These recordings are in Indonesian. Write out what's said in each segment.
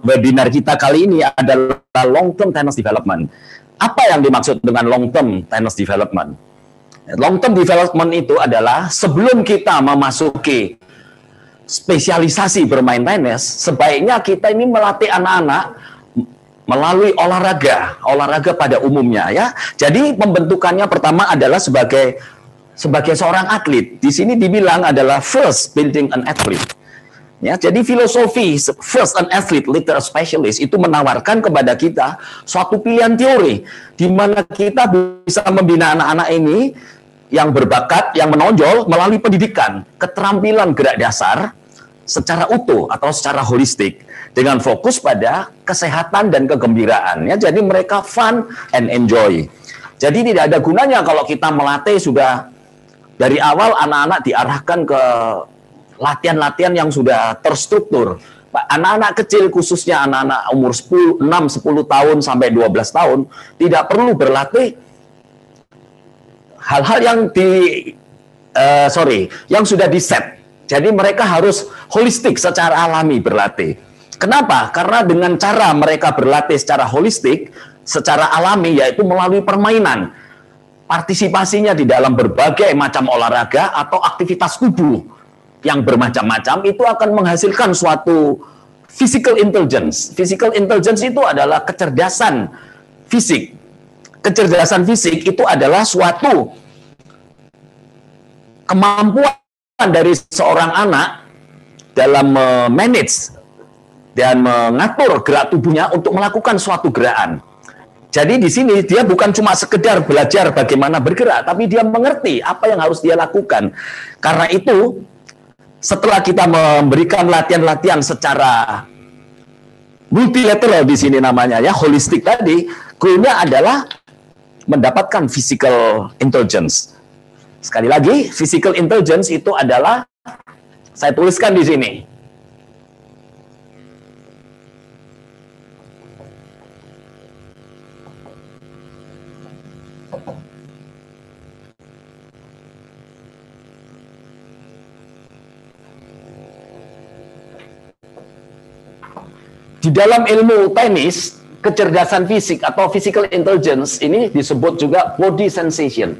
webinar kita kali ini adalah long term tennis development. Apa yang dimaksud dengan long term tennis development? Long term development itu adalah sebelum kita memasuki spesialisasi bermain tenis, sebaiknya kita ini melatih anak-anak melalui olahraga pada umumnya ya. Jadi pembentukannya pertama adalah sebagai seorang atlet. Di sini dibilang adalah first building an athlete. Ya, jadi filosofi first an athlete little specialist itu menawarkan kepada kita suatu pilihan teori di mana kita bisa membina anak-anak ini yang berbakat, yang menonjol melalui pendidikan, keterampilan gerak dasar secara utuh atau secara holistik dengan fokus pada kesehatan dan kegembiraan. Ya, jadi mereka fun and enjoy. Jadi tidak ada gunanya kalau kita melatih sudah dari awal anak-anak diarahkan ke latihan-latihan yang sudah terstruktur. Anak-anak kecil khususnya anak-anak umur 6-10 tahun sampai 12 tahun tidak perlu berlatih hal-hal yang yang sudah di-set. Jadi mereka harus holistik secara alami berlatih. Kenapa? Karena dengan cara mereka berlatih secara holistik, secara alami yaitu melalui permainan. Partisipasinya di dalam berbagai macam olahraga atau aktivitas tubuh yang bermacam-macam itu akan menghasilkan suatu physical intelligence. Physical intelligence itu adalah kecerdasan fisik. Kecerdasan fisik itu adalah suatu kemampuan dari seorang anak dalam manage dan mengatur gerak tubuhnya untuk melakukan suatu gerakan. Jadi di sini dia bukan cuma sekedar belajar bagaimana bergerak, tapi dia mengerti apa yang harus dia lakukan. Karena itu setelah kita memberikan latihan-latihan secara multilateral di sini namanya ya, holistik tadi, goalnya adalah mendapatkan physical intelligence. Sekali lagi, physical intelligence itu adalah, saya tuliskan di sini. Di dalam ilmu tenis, kecerdasan fisik atau physical intelligence ini disebut juga body sensation.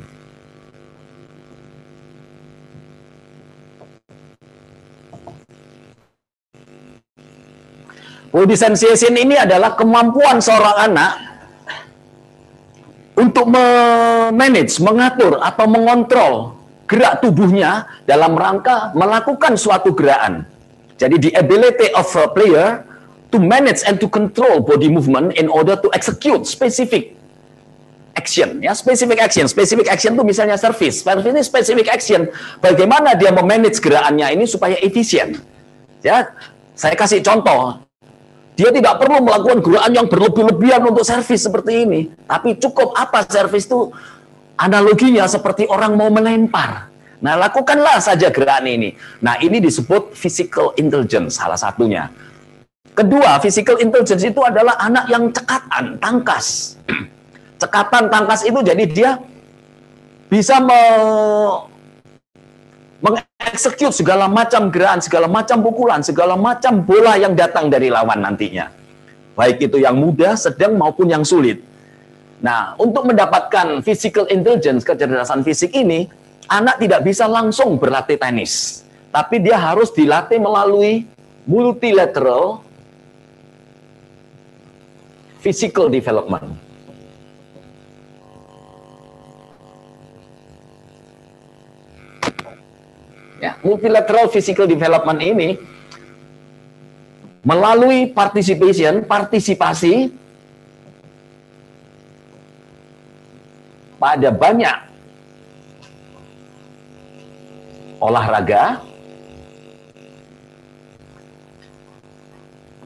Body sensation ini adalah kemampuan seorang anak untuk memanage, mengatur atau mengontrol gerak tubuhnya dalam rangka melakukan suatu gerakan. Jadi the ability of a player to manage and to control body movement in order to execute specific action. Ya, specific action itu misalnya service. Service ini specific action. Bagaimana dia memanage gerakannya ini supaya efisien. Ya, saya kasih contoh. Dia tidak perlu melakukan gerakan yang berlebih-lebihan untuk servis seperti ini. Tapi cukup apa servis itu? Analoginya seperti orang mau melempar. Nah, lakukanlah saja gerakan ini. Nah, ini disebut physical intelligence salah satunya. Kedua, physical intelligence itu adalah anak yang cekatan, tangkas. Cekatan, tangkas itu jadi dia bisa mengeksekut segala macam gerakan, segala macam pukulan, segala macam bola yang datang dari lawan nantinya. Baik itu yang mudah, sedang maupun yang sulit. Nah, untuk mendapatkan physical intelligence, kecerdasan fisik ini, anak tidak bisa langsung berlatih tenis. Tapi dia harus dilatih melalui multilateral physical development. Ya, multilateral physical development ini melalui partisipasi pada banyak olahraga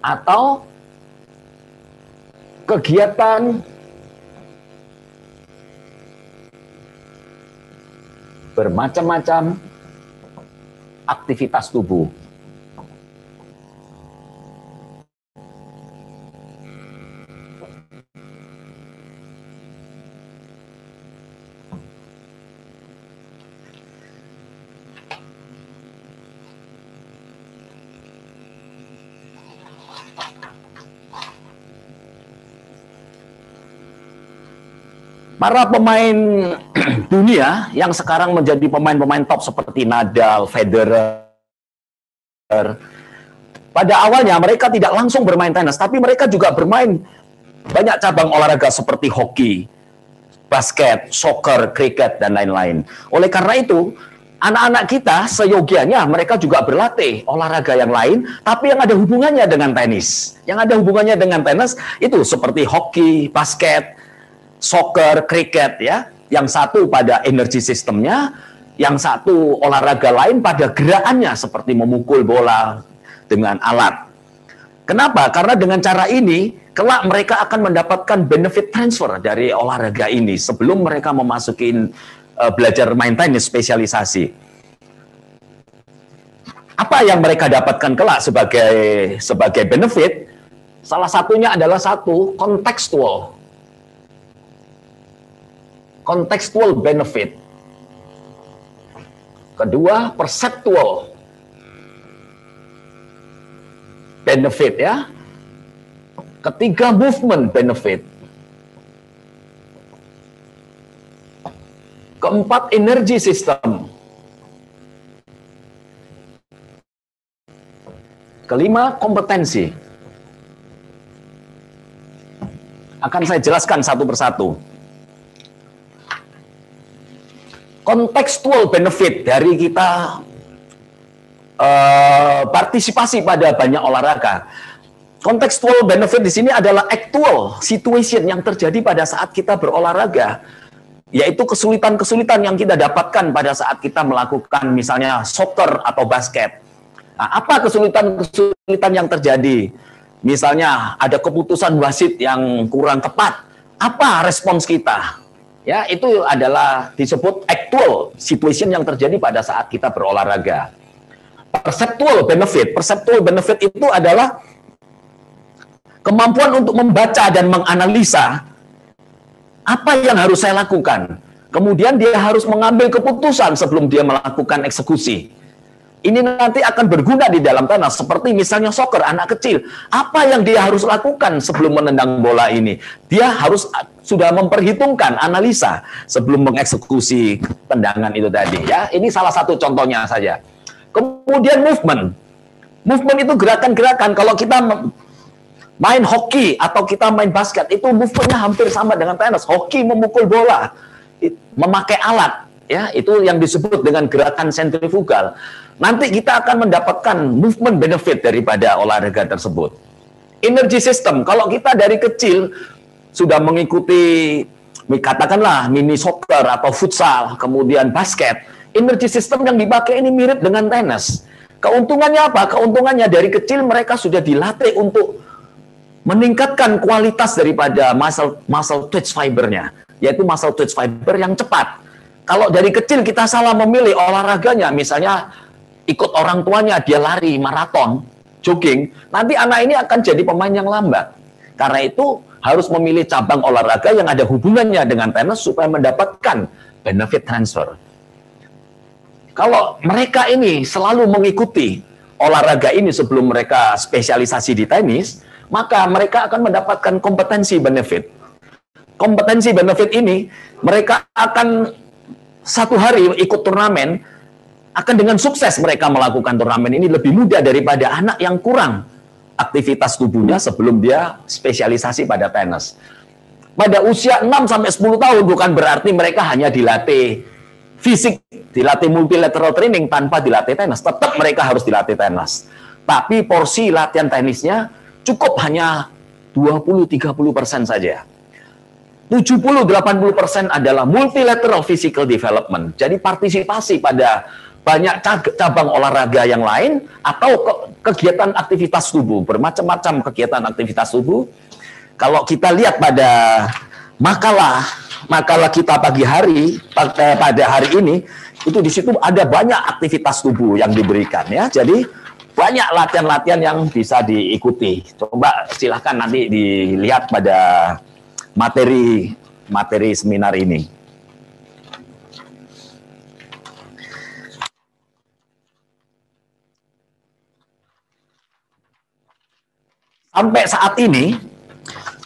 atau kegiatan bermacam-macam aktivitas tubuh. Para pemain dunia yang sekarang menjadi pemain-pemain top seperti Nadal, Federer, pada awalnya mereka tidak langsung bermain tenis, tapi mereka juga bermain banyak cabang olahraga seperti hoki, basket, soccer, kriket, dan lain-lain. Oleh karena itu, anak-anak kita seyogianya mereka juga berlatih olahraga yang lain, tapi yang ada hubungannya dengan tenis. Yang ada hubungannya dengan tenis itu seperti hoki, basket, soccer, kriket, ya. Yang satu pada energi sistemnya, yang satu olahraga lain pada gerakannya seperti memukul bola dengan alat. Kenapa? Karena dengan cara ini, kelak mereka akan mendapatkan benefit transfer dari olahraga ini sebelum mereka memasuki belajar main tenis spesialisasi. Apa yang mereka dapatkan kelak sebagai benefit? Salah satunya adalah satu, contextual benefit. Kedua, perceptual benefit, ya. Ketiga, movement benefit. Keempat, energy system. Kelima, kompetensi. Akan saya jelaskan satu persatu. Contextual benefit dari kita partisipasi pada banyak olahraga. Contextual benefit di sini adalah actual situation yang terjadi pada saat kita berolahraga, yaitu kesulitan-kesulitan yang kita dapatkan pada saat kita melakukan misalnya soccer atau basket. Nah, apa kesulitan-kesulitan yang terjadi? Misalnya ada keputusan wasit yang kurang tepat. Apa respons kita? Ya, itu adalah disebut actual situation yang terjadi pada saat kita berolahraga. Perceptual benefit itu adalah kemampuan untuk membaca dan menganalisa apa yang harus saya lakukan. Kemudian dia harus mengambil keputusan sebelum dia melakukan eksekusi. Ini nanti akan berguna di dalam tenis, seperti misalnya soccer, anak kecil. Apa yang dia harus lakukan sebelum menendang bola ini? Dia harus sudah memperhitungkan, analisa sebelum mengeksekusi tendangan itu tadi. Ya, ini salah satu contohnya saja. Kemudian movement itu gerakan-gerakan. Kalau kita main hoki atau kita main basket, itu movementnya hampir sama dengan tenis. Hoki memukul bola, memakai alat, ya, itu yang disebut dengan gerakan sentrifugal. Nanti kita akan mendapatkan movement benefit daripada olahraga tersebut. Energy system, kalau kita dari kecil sudah mengikuti, katakanlah mini soccer atau futsal, kemudian basket, energy system yang dipakai ini mirip dengan tenis. Keuntungannya apa? Keuntungannya dari kecil mereka sudah dilatih untuk meningkatkan kualitas daripada muscle twitch fibernya, yaitu muscle twitch fiber yang cepat. Kalau dari kecil kita salah memilih olahraganya, misalnya ikut orang tuanya dia lari maraton, jogging, nanti anak ini akan jadi pemain yang lambat. Karena itu harus memilih cabang olahraga yang ada hubungannya dengan tenis supaya mendapatkan benefit transfer. Kalau mereka ini selalu mengikuti olahraga ini sebelum mereka spesialisasi di tenis, maka mereka akan mendapatkan kompetensi benefit. Kompetensi benefit ini, mereka akan satu hari ikut turnamen, akan dengan sukses mereka melakukan turnamen ini lebih mudah daripada anak yang kurang aktivitas tubuhnya sebelum dia spesialisasi pada tenis. Pada usia 6-10 tahun bukan berarti mereka hanya dilatih fisik, dilatih multilateral training tanpa dilatih tenis. Tetap mereka harus dilatih tenis. Tapi porsi latihan tenisnya cukup hanya 20-30% saja. 70-80% adalah multilateral physical development. Jadi partisipasi pada banyak cabang olahraga yang lain atau kegiatan aktivitas tubuh, bermacam-macam kegiatan aktivitas tubuh. Kalau kita lihat pada makalah kita pagi hari pada hari ini, itu di situ ada banyak aktivitas tubuh yang diberikan, ya. Jadi banyak latihan-latihan yang bisa diikuti. Coba silahkan nanti dilihat pada materi seminar ini. Sampai saat ini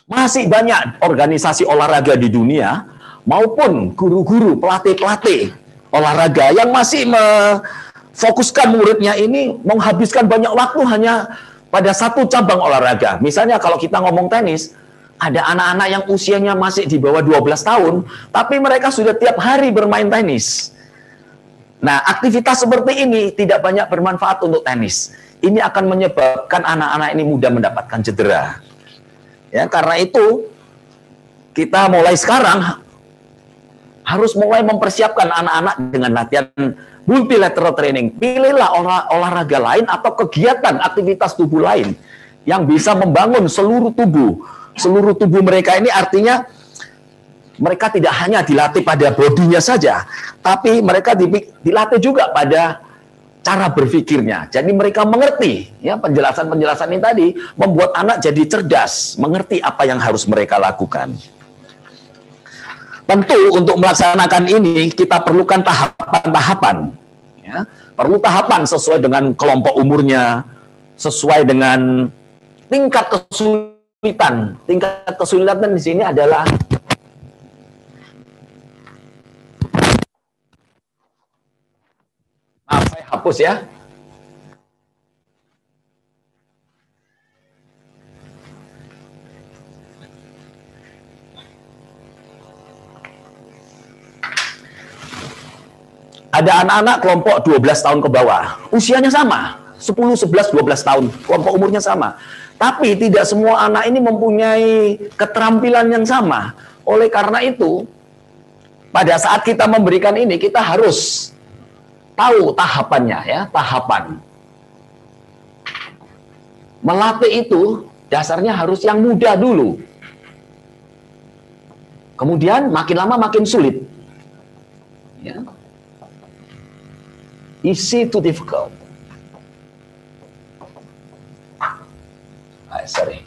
masih banyak organisasi olahraga di dunia maupun guru-guru, pelatih-pelatih olahraga yang masih memfokuskan muridnya ini menghabiskan banyak waktu hanya pada satu cabang olahraga. Misalnya kalau kita ngomong tenis, ada anak-anak yang usianya masih di bawah 12 tahun, tapi mereka sudah tiap hari bermain tenis. Nah, aktivitas seperti ini tidak banyak bermanfaat untuk tenis. Ini akan menyebabkan anak-anak ini mudah mendapatkan cedera. Ya, karena itu kita mulai sekarang harus mulai mempersiapkan anak-anak dengan latihan multilateral training. Pilihlah olahraga lain atau kegiatan aktivitas tubuh lain yang bisa membangun seluruh tubuh. Seluruh tubuh mereka ini artinya mereka tidak hanya dilatih pada bodinya saja, tapi mereka dilatih juga pada cara berpikirnya. Jadi mereka mengerti, ya, penjelasan-penjelasan ini tadi membuat anak jadi cerdas, mengerti apa yang harus mereka lakukan. Tentu untuk melaksanakan ini kita perlukan tahapan-tahapan. Ya. Perlu tahapan sesuai dengan kelompok umurnya, sesuai dengan tingkat kesulitan. Tingkat kesulitan di sini adalah saya hapus ya. Ada anak-anak kelompok 12 tahun ke bawah. Usianya sama, 10, 11, 12 tahun. Kelompok umurnya sama. Tapi tidak semua anak ini mempunyai keterampilan yang sama. Oleh karena itu, pada saat kita memberikan ini, kita harus tahu tahapannya, ya, tahapan. Melatih itu dasarnya harus yang mudah dulu. Kemudian makin lama makin sulit. Ya. Easy to difficult. Sorry.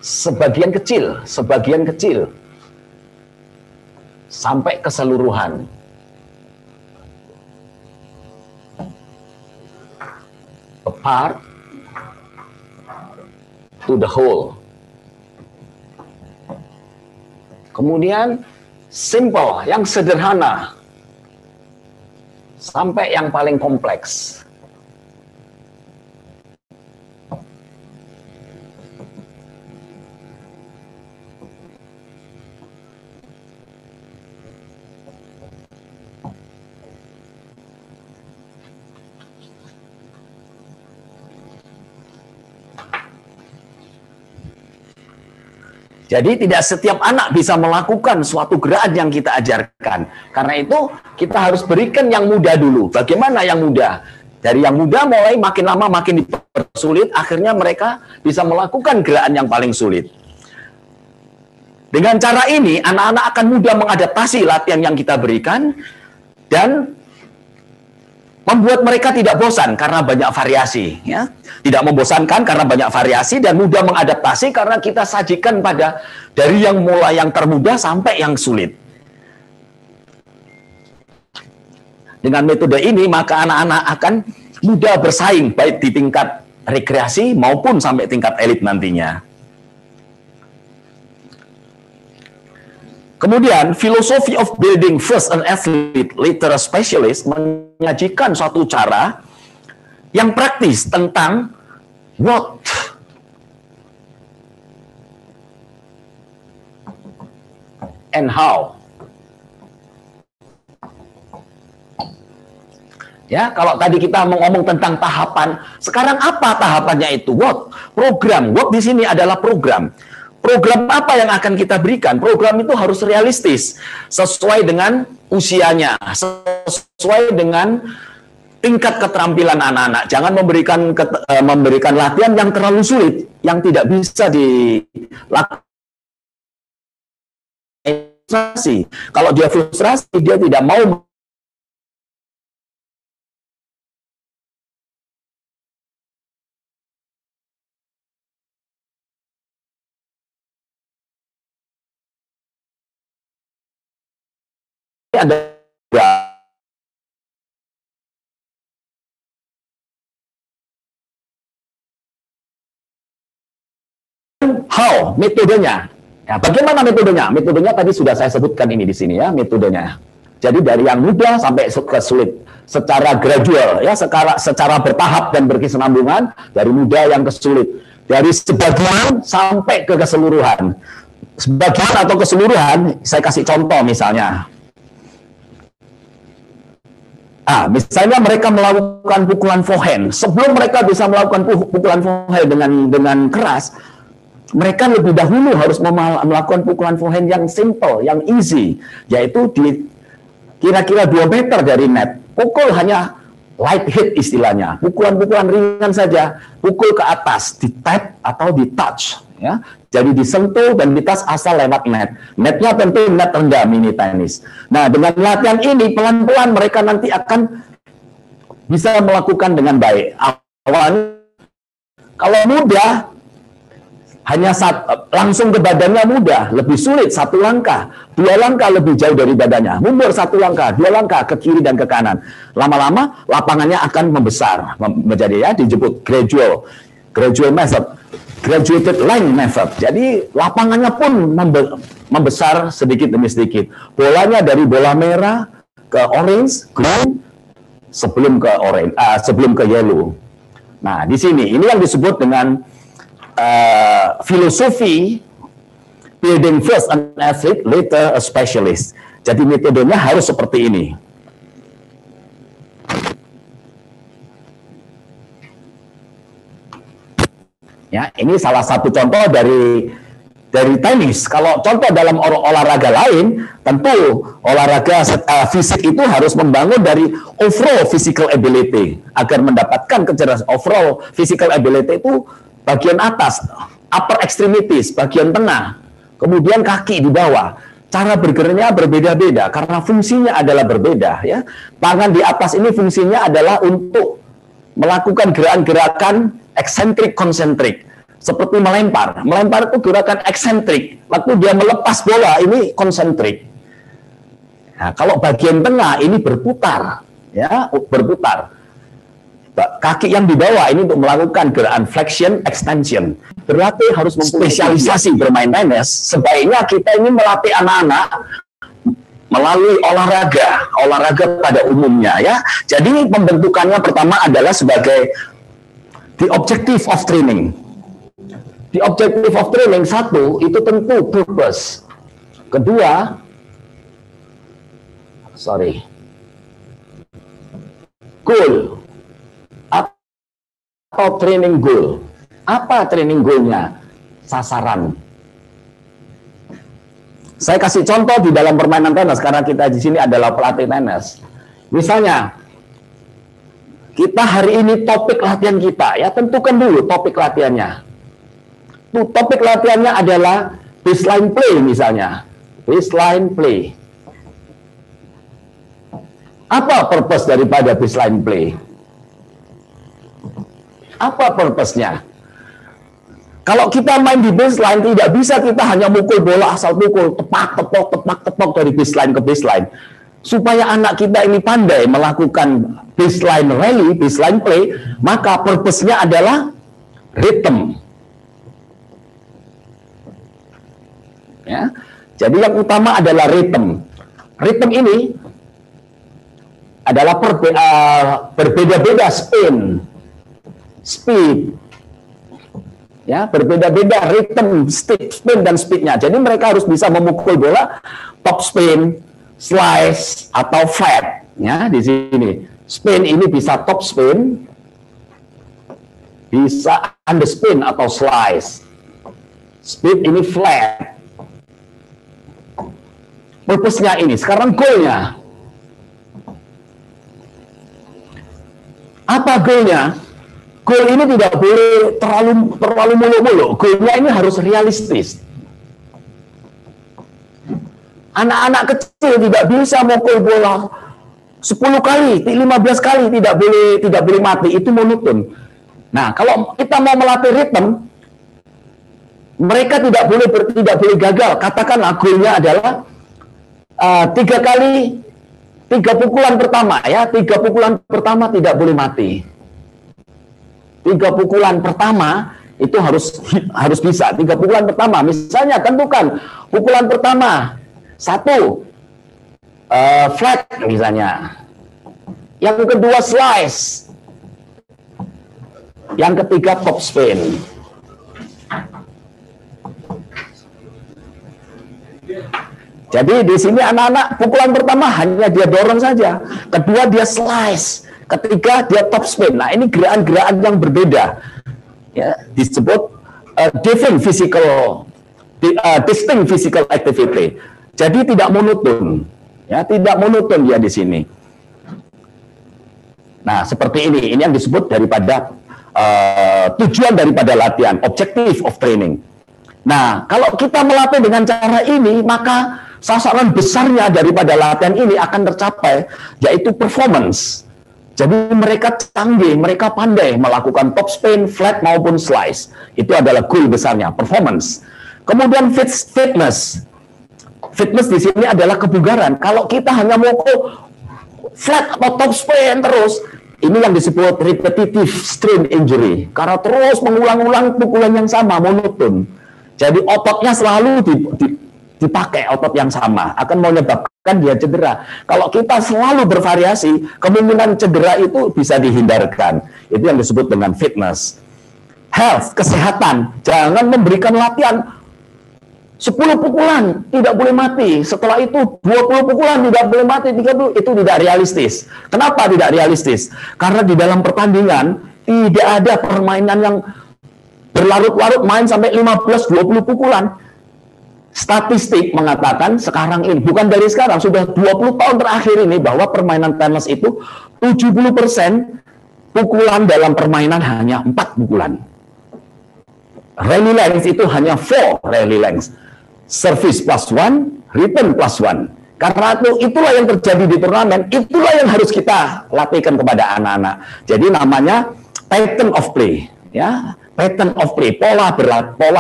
Sebagian kecil sampai keseluruhan. A part to the whole. Kemudian simple, yang sederhana, sampai yang paling kompleks. Jadi tidak setiap anak bisa melakukan suatu gerakan yang kita ajarkan. Karena itu kita harus berikan yang mudah dulu. Bagaimana yang mudah? Dari yang mudah mulai makin lama makin dipersulit, akhirnya mereka bisa melakukan gerakan yang paling sulit. Dengan cara ini, anak-anak akan mudah mengadaptasi latihan yang kita berikan dan membuat mereka tidak bosan karena banyak variasi, ya. Tidak membosankan karena banyak variasi dan mudah mengadaptasi karena kita sajikan dari yang mulai yang termudah sampai yang sulit. Dengan metode ini maka anak-anak akan mudah bersaing baik di tingkat rekreasi maupun sampai tingkat elit nantinya. Kemudian, filosofi of building first an athlete, later a specialist menyajikan suatu cara yang praktis tentang what and how. Ya, kalau tadi kita ngomong tentang tahapan, sekarang apa tahapannya itu? What? Program. What di sini adalah program. Program apa yang akan kita berikan? Program itu harus realistis, sesuai dengan usianya, sesuai dengan tingkat keterampilan anak-anak. Jangan memberikan latihan yang terlalu sulit, yang tidak bisa dilakukan. Kalau dia frustrasi, dia tidak mau ada metodenya. Ya, bagaimana metodenya? Metodenya tadi sudah saya sebutkan ini di sini ya, metodenya. Jadi dari yang mudah sampai ke sulit, secara gradual ya, secara bertahap dan berkesinambungan, dari mudah yang ke sulit, dari sebagian sampai ke keseluruhan. Sebagian atau keseluruhan, saya kasih contoh misalnya. Misalnya mereka melakukan pukulan forehand. Sebelum mereka bisa melakukan pukulan forehand dengan keras, mereka lebih dahulu harus melakukan pukulan forehand yang simple, yang easy, yaitu di kira-kira 2 meter dari net. Pukul hanya light hit istilahnya, pukulan-pukulan ringan saja, pukul ke atas, di tap atau di touch, ya. Jadi disentuh dan ditas asal lewat net. Netnya tentu net rendah mini tenis. Nah, dengan latihan ini pelan-pelan mereka nanti akan bisa melakukan dengan baik. Awalnya kalau mudah hanya langsung ke badannya mudah, lebih sulit 1 langkah, 2 langkah lebih jauh dari badannya, mundur 1 langkah, 2 langkah ke kiri dan ke kanan. Lama-lama lapangannya akan membesar, menjadi ya disebut gradual method, graduated length method. Jadi lapangannya pun membesar sedikit demi sedikit. Bolanya dari bola merah ke orange, green, sebelum ke yellow. Nah, di sini ini yang disebut dengan filosofi building first an athlete, later a specialist. Jadi metodenya harus seperti ini. Ya, ini salah satu contoh dari tenis. Kalau contoh dalam olahraga lain, tentu olahraga fisik itu harus membangun dari overall physical ability. Agar mendapatkan kecerdasan overall physical ability itu bagian atas, upper extremities, bagian tengah, kemudian kaki di bawah. Cara bergeraknya berbeda-beda karena fungsinya adalah berbeda. Ya, tangan di atas ini fungsinya adalah untuk melakukan gerakan-gerakan eksentrik konsentrik, seperti melempar. Melempar itu gerakan eksentrik. Waktu dia melepas bola ini konsentrik. Nah, kalau bagian tengah ini berputar, ya, berputar. Kaki yang di bawah ini untuk melakukan gerakan flexion, extension. Berarti harus spesialisasi bermain tenis. Sebaiknya kita ini melatih anak-anak melalui olahraga pada umumnya, ya. Jadi pembentukannya pertama adalah sebagai the objective of training. The objective of training, 1 itu tentu purpose. Kedua, goal atau training goal. Apa training goalnya? Sasaran. Saya kasih contoh di dalam permainan tenis karena kita di sini adalah pelatih tenis. Misalnya, kita hari ini topik latihan kita, ya, tentukan dulu topik latihannya. Topik latihannya adalah baseline play misalnya. Baseline play. Apa purpose daripada baseline play? Apa purpose-nya? Kalau kita main di baseline, tidak bisa kita hanya mukul bola asal pukul, tepak dari baseline ke baseline. Supaya anak kita ini pandai melakukan baseline rally, baseline play, maka purpose-nya adalah rhythm. Ya. Jadi yang utama adalah rhythm. Rhythm ini adalah berbeda-beda speed, ya, berbeda-beda rhythm, spin dan speednya. Jadi mereka harus bisa memukul bola top spin, slice atau flat. Ya, di sini spin ini bisa top spin, bisa underspin atau slice. Speed ini flat. Purpose-nya ini. Sekarang goal-nya. Apa goal-nya? Goal ini tidak boleh terlalu muluk-muluk. Goal-nya ini harus realistis. Anak-anak kecil tidak bisa mukul bola 10 kali, 15 kali tidak boleh mati. Itu monoton. Nah, kalau kita mau melatih ritme, mereka tidak boleh gagal. Katakanlah goal-nya adalah 3 pukulan pertama, ya. 3 pukulan pertama tidak boleh mati. 3 pukulan pertama itu harus bisa. 3 pukulan pertama, misalnya tentukan pukulan pertama 1 flat misalnya, yang kedua slice, yang ketiga top spin. Jadi di sini anak-anak pukulan pertama hanya dia dorong saja, kedua dia slice, ketiga dia top spin. Nah, ini gerakan-gerakan yang berbeda, ya, disebut distinct physical activity. Jadi tidak monoton, ya, tidak monoton dia di sini. Nah, seperti ini yang disebut daripada tujuan daripada latihan, objective of training. Nah, kalau kita melatih dengan cara ini, maka sasaran besarnya daripada latihan ini akan tercapai, yaitu performance. Jadi mereka canggih, mereka pandai melakukan top spin, flat maupun slice. Itu adalah goal besarnya, performance. Kemudian fitness. Fitness di sini adalah kebugaran. Kalau kita hanya mau flat atau top spin terus, ini yang disebut repetitive strain injury. Karena terus mengulang-ulang pukulan yang sama, monoton. Jadi ototnya selalu dipakai otot yang sama, akan menyebabkan dia cedera. Kalau kita selalu bervariasi, kemungkinan cedera itu bisa dihindarkan. Itu yang disebut dengan fitness. Health, kesehatan. Jangan memberikan latihan 10 pukulan, tidak boleh mati. Setelah itu 20 pukulan, tidak boleh mati. 30, itu tidak realistis. Kenapa tidak realistis? Karena di dalam pertandingan tidak ada permainan yang berlarut-larut main sampai 15-20 pukulan. Statistik mengatakan sekarang ini, bukan dari sekarang, sudah 20 tahun terakhir ini, bahwa permainan tenis itu 70% pukulan dalam permainan hanya 4 pukulan. Rally length itu hanya 4 rally length. Service plus 1, return plus 1. Karena itulah yang terjadi di turnamen, itulah yang harus kita latihkan kepada anak-anak. Jadi namanya pattern of play, ya. Pattern of play, pola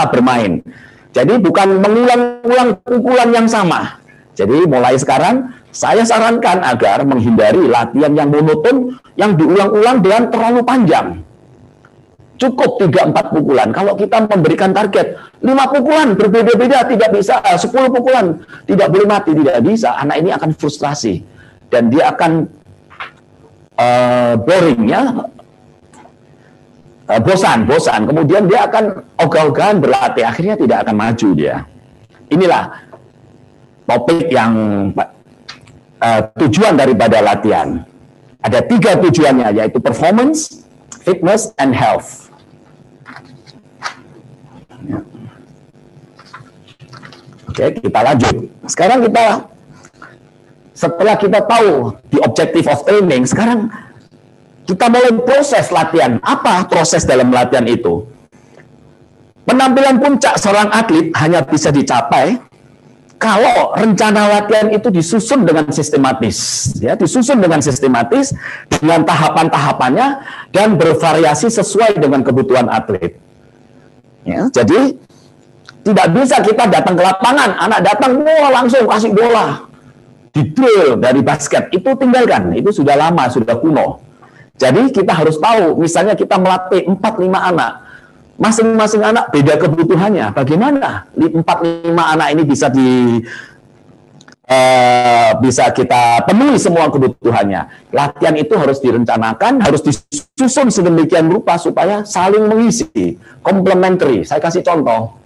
bermain. Jadi bukan mengulang-ulang pukulan yang sama. Jadi mulai sekarang saya sarankan agar menghindari latihan yang monoton, yang diulang-ulang dan terlalu panjang. Cukup 3-4 pukulan. Kalau kita memberikan target 5 pukulan berbeda-beda, tidak bisa. 10 pukulan tidak boleh mati, tidak bisa. Anak ini akan frustrasi dan dia akan boring, ya. Bosan. Kemudian dia akan ogah-ogahan berlatih, akhirnya tidak akan maju dia. Inilah topik yang tujuan daripada latihan. Ada 3 tujuannya, yaitu performance, fitness, and health. Oke, kita lanjut. Sekarang setelah kita tahu the objective of training, sekarang kita mulai proses latihan. Apa proses dalam latihan itu? Penampilan puncak seorang atlet hanya bisa dicapai kalau rencana latihan itu disusun dengan sistematis, ya, disusun dengan sistematis, dengan tahapan-tahapannya dan bervariasi sesuai dengan kebutuhan atlet. Ya, jadi tidak bisa kita datang ke lapangan, anak datang langsung kasih bola, di drill dari basket, itu tinggalkan, itu sudah lama, sudah kuno. Jadi kita harus tahu, misalnya kita melatih 4-5 anak, masing-masing anak beda kebutuhannya. Bagaimana 4-5 anak ini bisa kita penuhi semua kebutuhannya? Latihan itu harus direncanakan, harus disusun sedemikian rupa supaya saling mengisi, complementary. Saya kasih contoh.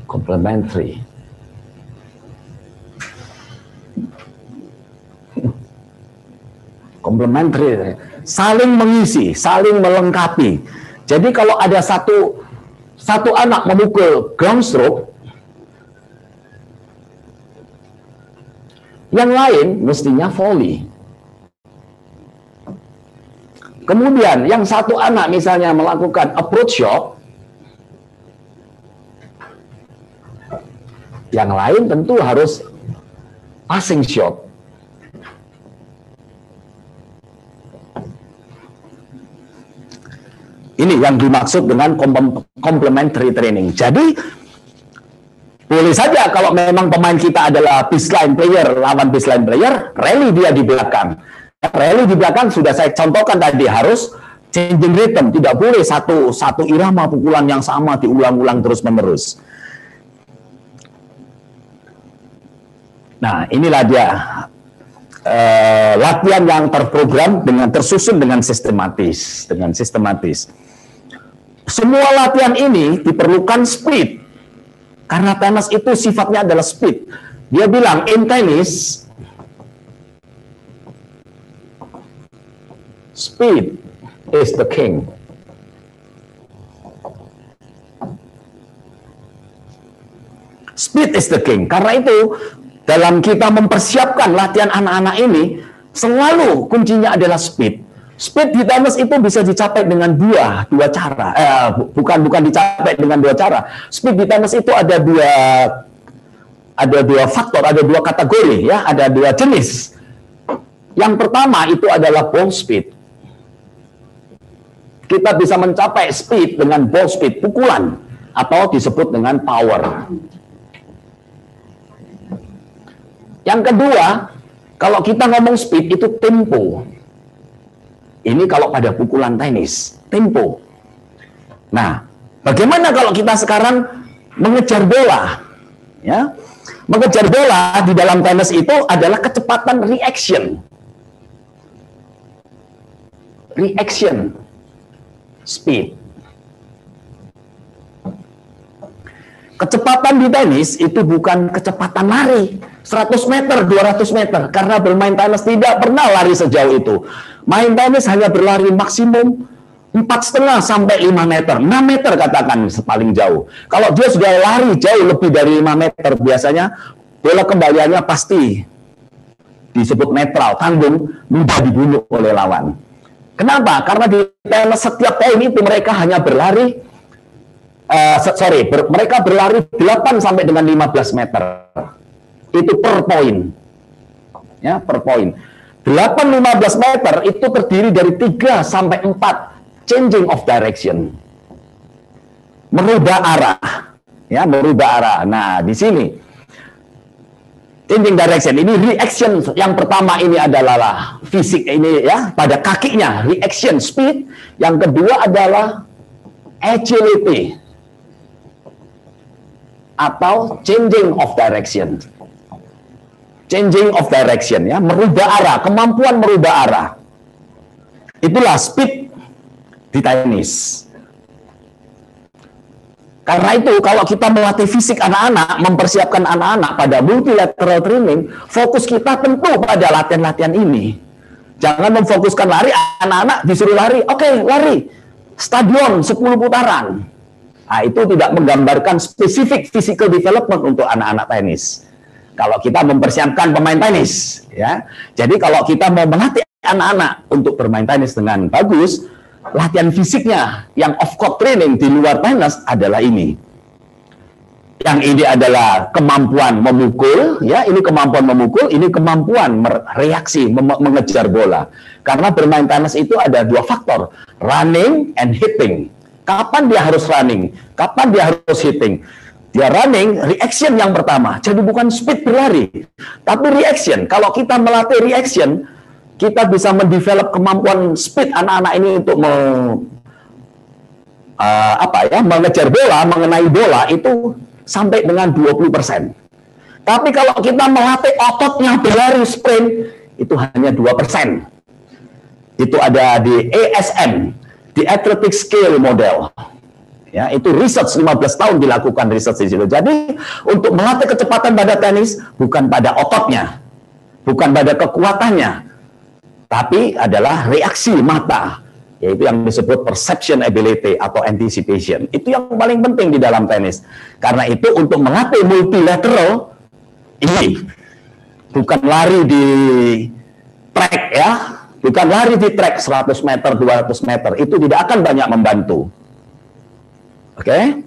Complementary. Complementary, saling mengisi, saling melengkapi. Jadi kalau ada satu anak memukul ground stroke, yang lain mestinya volley. Kemudian yang satu anak misalnya melakukan approach shot, yang lain tentu harus passing shot. Ini yang dimaksud dengan complementary training. Jadi boleh saja kalau memang pemain kita adalah baseline player, lawan baseline player, rally dia di belakang. Rally di belakang sudah saya contohkan tadi, harus changing rhythm, tidak boleh satu irama pukulan yang sama diulang-ulang terus-menerus. Nah, inilah dia latihan yang terprogram dengan tersusun dengan sistematis, Semua latihan ini diperlukan speed. Karena tenis itu sifatnya adalah speed. Dia bilang, in tennis, speed is the king. Speed is the king. Karena itu, dalam kita mempersiapkan latihan anak-anak ini, selalu kuncinya adalah speed. Speed di tenis itu bisa dicapai dengan dua cara. Bukan dicapai dengan dua cara. Speed di tenis itu ada dua faktor, ada dua kategori, ya, ada dua jenis. Yang pertama itu adalah ball speed. Kita bisa mencapai speed dengan ball speed, pukulan, atau disebut dengan power. Yang kedua, kalau kita ngomong speed itu tempo. Ini kalau pada pukulan tenis, tempo. Nah, bagaimana kalau kita sekarang mengejar bola? Ya, mengejar bola di dalam tenis itu adalah kecepatan reaction. Reaction, speed. Kecepatan di tenis itu bukan kecepatan lari 100 meter, 200 meter. Karena bermain tenis tidak pernah lari sejauh itu. Main tenis hanya berlari maksimum 4,5 sampai 5 meter. 6 meter katakan paling jauh. Kalau dia sudah lari jauh lebih dari 5 meter, biasanya bola kembaliannya pasti disebut netral, tanggung, mudah dibunuh oleh lawan. Kenapa? Karena di tenis setiap poin itu mereka hanya berlari mereka berlari 8 sampai dengan 15 meter. Itu per poin. Ya, per poin. 8-15 meter itu terdiri dari 3 sampai 4 changing of direction. Merubah arah. Ya, merubah arah. Nah, di sini changing direction ini reaction yang pertama ini adalah fisik ini ya, pada kakinya, reaction speed. Yang kedua adalah agility atau changing of direction. Changing of direction ya, merubah arah, kemampuan merubah arah. Itulah speed di tenis. Karena itu kalau kita melatih fisik anak-anak, mempersiapkan anak-anak pada multilateral training, fokus kita tentu pada latihan-latihan ini. Jangan memfokuskan lari, anak-anak disuruh lari, oke, lari. Stadion 10 putaran. Nah, itu tidak menggambarkan spesifik physical development untuk anak-anak tenis. Kalau kita mempersiapkan pemain tenis, ya. Jadi kalau kita mau melatih anak-anak untuk bermain tenis dengan bagus, latihan fisiknya yang off-court training di luar tenis adalah ini. Yang ini adalah kemampuan memukul, ya, ini kemampuan memukul, ini kemampuan reaksi, mengejar bola. Karena bermain tenis itu ada dua faktor, running and hitting. Kapan dia harus running? Kapan dia harus hitting? Dia running, reaction yang pertama. Jadi bukan speed berlari, tapi reaction. Kalau kita melatih reaction, kita bisa mendevelop kemampuan speed anak-anak ini untuk mengejar bola, mengenai bola itu sampai dengan 20%. Tapi kalau kita melatih ototnya berlari sprint, itu hanya 2%. Itu ada di ASM, di Athletic Scale Model. Ya, itu research 15 tahun dilakukan research di situ. Jadi, untuk melatih kecepatan pada tenis bukan pada ototnya, bukan pada kekuatannya, tapi adalah reaksi mata, yaitu yang disebut perception ability atau anticipation. Itu yang paling penting di dalam tenis. Karena itu untuk melatih multilateral ini bukan lari di track ya, bukan lari di track 100 meter, 200 meter, itu tidak akan banyak membantu. Oke?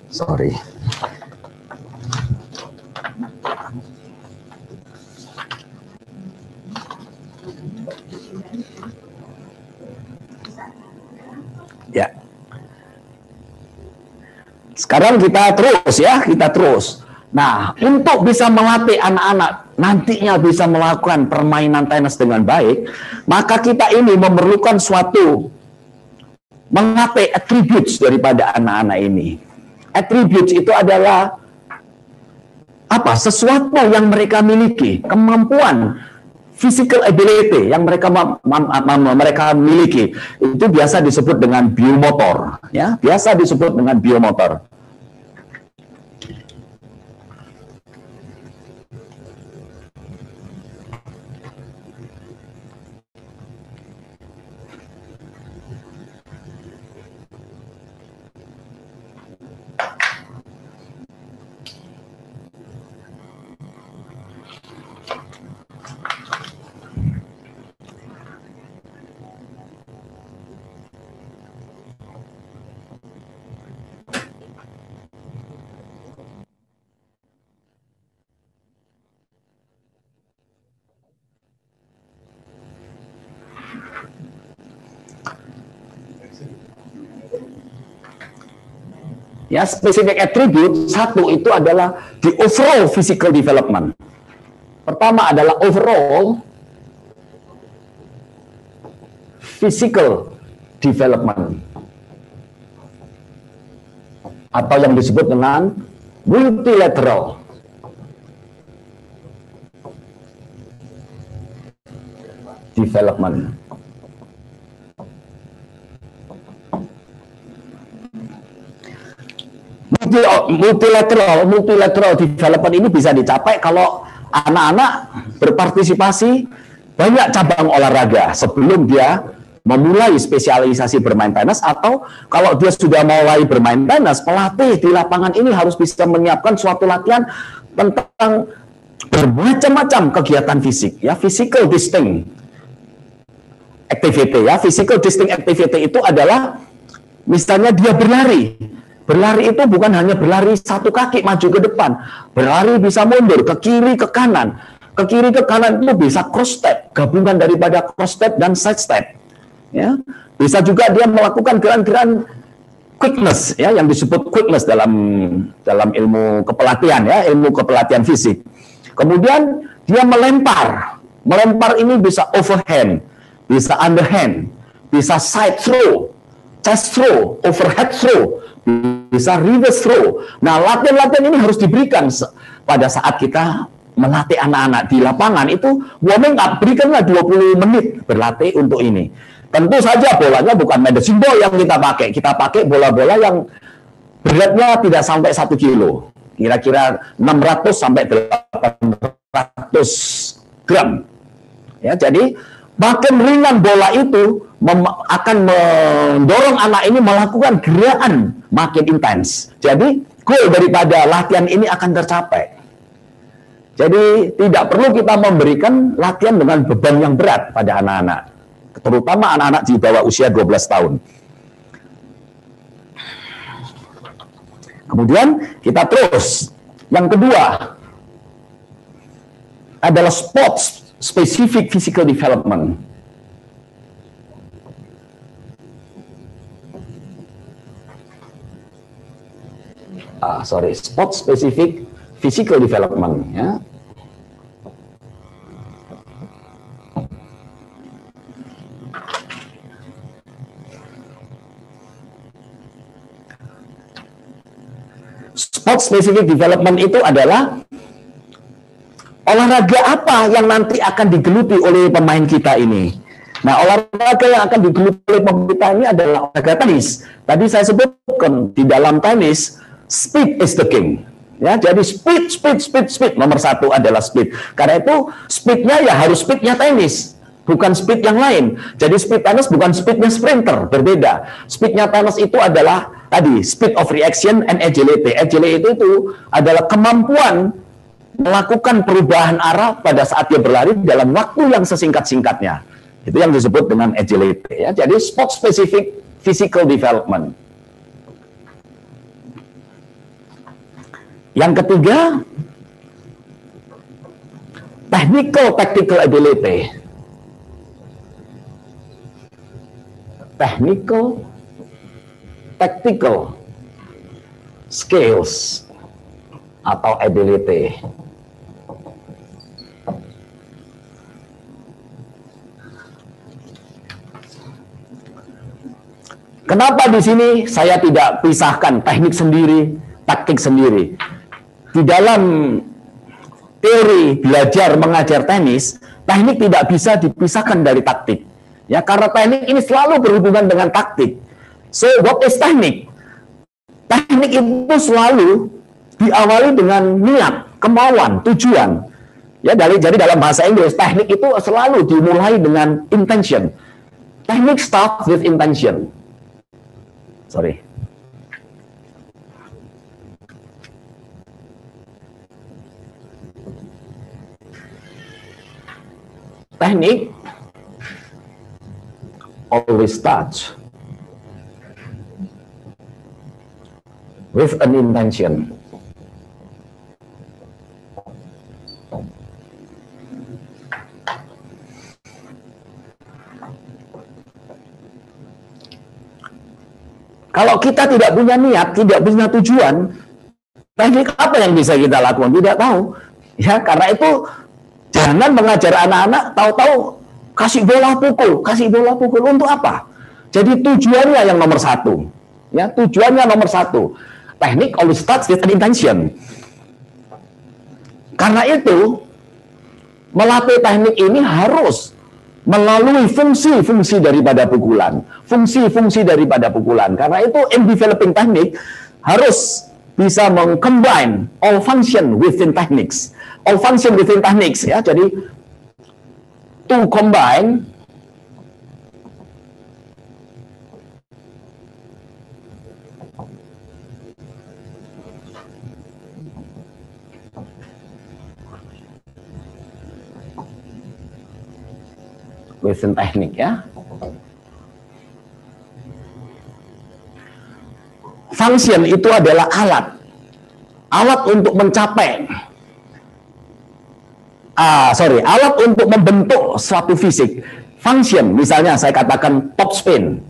Sorry. Ya. Sekarang kita terus. Nah, untuk bisa melatih anak-anak nantinya bisa melakukan permainan tenis dengan baik, maka kita ini memerlukan melatih attributes daripada anak-anak ini. Attributes itu adalah apa? Sesuatu yang mereka miliki, kemampuan physical ability yang mereka miliki. Itu biasa disebut dengan biomotor, ya. Biasa disebut dengan biomotor. Ya, spesifik attribute satu itu adalah the overall physical development. Pertama adalah overall physical development atau yang disebut dengan multilateral development. Multilateral development ini bisa dicapai kalau anak-anak berpartisipasi banyak cabang olahraga sebelum dia memulai spesialisasi bermain tenis, atau kalau dia sudah mulai bermain tenis, pelatih di lapangan ini harus bisa menyiapkan suatu latihan tentang bermacam-macam kegiatan fisik, ya, physical distinct activity, ya. Physical distinct activity itu adalah misalnya dia berlari. Berlari itu bukan hanya berlari satu kaki maju ke depan, berlari bisa mundur ke kiri ke kanan. Ke kiri ke kanan itu bisa cross step, gabungan daripada cross step dan side step. Ya, bisa juga dia melakukan gerakan quickness, ya, yang disebut quickness dalam ilmu kepelatihan, ya, ilmu kepelatihan fisik. Kemudian dia melempar. Melempar ini bisa overhand, bisa underhand, bisa side throw, chest throw, overhead throw, bisa reverse throw. Nah, latihan-latihan ini harus diberikan pada saat kita melatih anak-anak di lapangan. Itu warming up, berikanlah 20 menit berlatih untuk ini. Tentu saja bolanya bukan medicine ball yang kita pakai. Kita pakai bola-bola yang beratnya tidak sampai 1 kilo. Kira-kira 600 sampai 800 gram. Ya, jadi makin ringan bola itu akan mendorong anak ini melakukan gerakan makin intens. Jadi goal daripada latihan ini akan tercapai. Jadi tidak perlu kita memberikan latihan dengan beban yang berat pada anak-anak, terutama anak-anak di bawah usia 12 tahun. Kemudian kita terus. Yang kedua adalah sports specific physical development. Sport specific physical development, ya. Sport specific development itu adalah olahraga apa yang nanti akan digeluti oleh pemain kita ini. Nah, olahraga yang akan digeluti oleh pemain kita ini adalah olahraga tenis. Tadi saya sebutkan di dalam tenis, speed is the king. Ya, jadi speed nomor satu adalah speed. Karena itu speednya ya harus speednya tenis, bukan speed yang lain. Jadi speed tenis bukan speednya sprinter, berbeda. Speednya tenis itu adalah tadi speed of reaction and agility. Agility itu adalah kemampuan melakukan perubahan arah pada saat dia berlari dalam waktu yang sesingkat-singkatnya. Itu yang disebut dengan agility. Ya, jadi sport specific physical development. Yang ketiga, technical tactical ability. technical, tactical skills atau ability. Kenapa di sini saya tidak pisahkan teknik sendiri, taktik sendiri? Di dalam teori belajar mengajar tenis, teknik tidak bisa dipisahkan dari taktik. Ya, karena teknik ini selalu berhubungan dengan taktik. So, what is teknik? Teknik itu selalu diawali dengan niat, kemauan, tujuan. Ya, jadi dalam bahasa Inggris, teknik itu selalu dimulai dengan intention. Teknik starts with intention. Sorry. Teknik always starts with an intention. Kalau kita tidak punya niat, tidak punya tujuan, teknik apa yang bisa kita lakukan? Tidak tahu. Ya, karena itu jangan mengajar anak-anak tahu-tahu kasih bola pukul untuk apa? Jadi tujuannya yang nomor satu. Ya, tujuannya nomor satu. Teknik always starts with an intention. Karena itu melatih teknik ini harus melalui fungsi-fungsi daripada pukulan. Fungsi-fungsi daripada pukulan. Karena itu in developing teknik harus bisa mengcombine all function within techniques. All function within techniques, ya. Jadi to combine within teknik, ya. Function itu adalah alat untuk mencapai, alat untuk membentuk suatu fisik. Function, misalnya saya katakan top spin,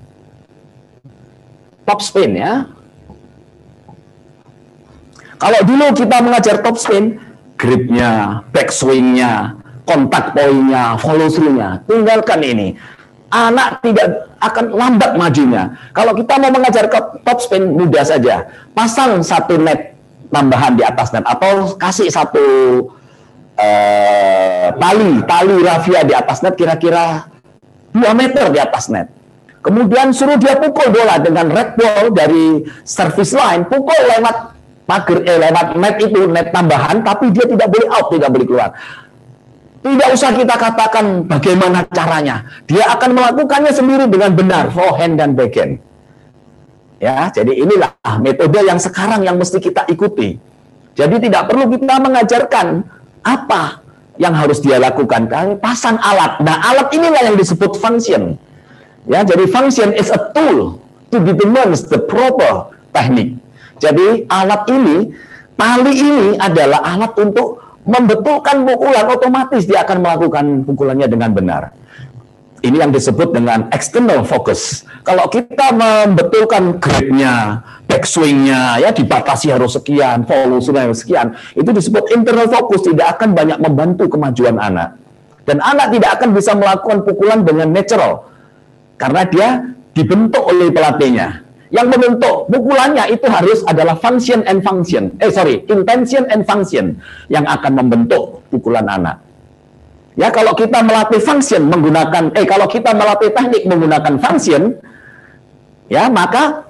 ya. Kalau dulu kita mengajar top spin, gripnya, backswingnya, kontak poinnya, follow through-nya, tinggalkan ini. Anak tidak akan lambat majunya. Kalau kita mau mengajar ke top spin, mudah saja. Pasang satu net tambahan di atas net, atau kasih satu tali rafia di atas net, kira-kira 2 meter di atas net. Kemudian suruh dia pukul bola dengan red ball dari service line, pukul lewat pagar, lewat net itu, net tambahan, tapi dia tidak boleh out, tidak boleh keluar. Tidak usah kita katakan bagaimana caranya. Dia akan melakukannya sendiri dengan benar, forehand dan backhand. Ya, jadi inilah metode yang sekarang yang mesti kita ikuti. Jadi tidak perlu kita mengajarkan apa yang harus dia lakukan. Pasang alat. Nah, alat inilah yang disebut function. Ya, jadi function is a tool to determine the proper technique. Jadi alat ini, tali ini adalah alat untuk membetulkan pukulan, otomatis dia akan melakukan pukulannya dengan benar. Ini yang disebut dengan external focus. Kalau kita membetulkan gripnya, backswingnya, ya dibatasi harus sekian, follow through harus sekian, itu disebut internal focus, tidak akan banyak membantu kemajuan anak. Dan anak tidak akan bisa melakukan pukulan dengan natural, karena dia dibentuk oleh pelatihnya. Yang membentuk pukulannya itu harus adalah intention and function yang akan membentuk pukulan anak. Ya, kalau kita melatih function menggunakan, kalau kita melatih teknik menggunakan function, ya, maka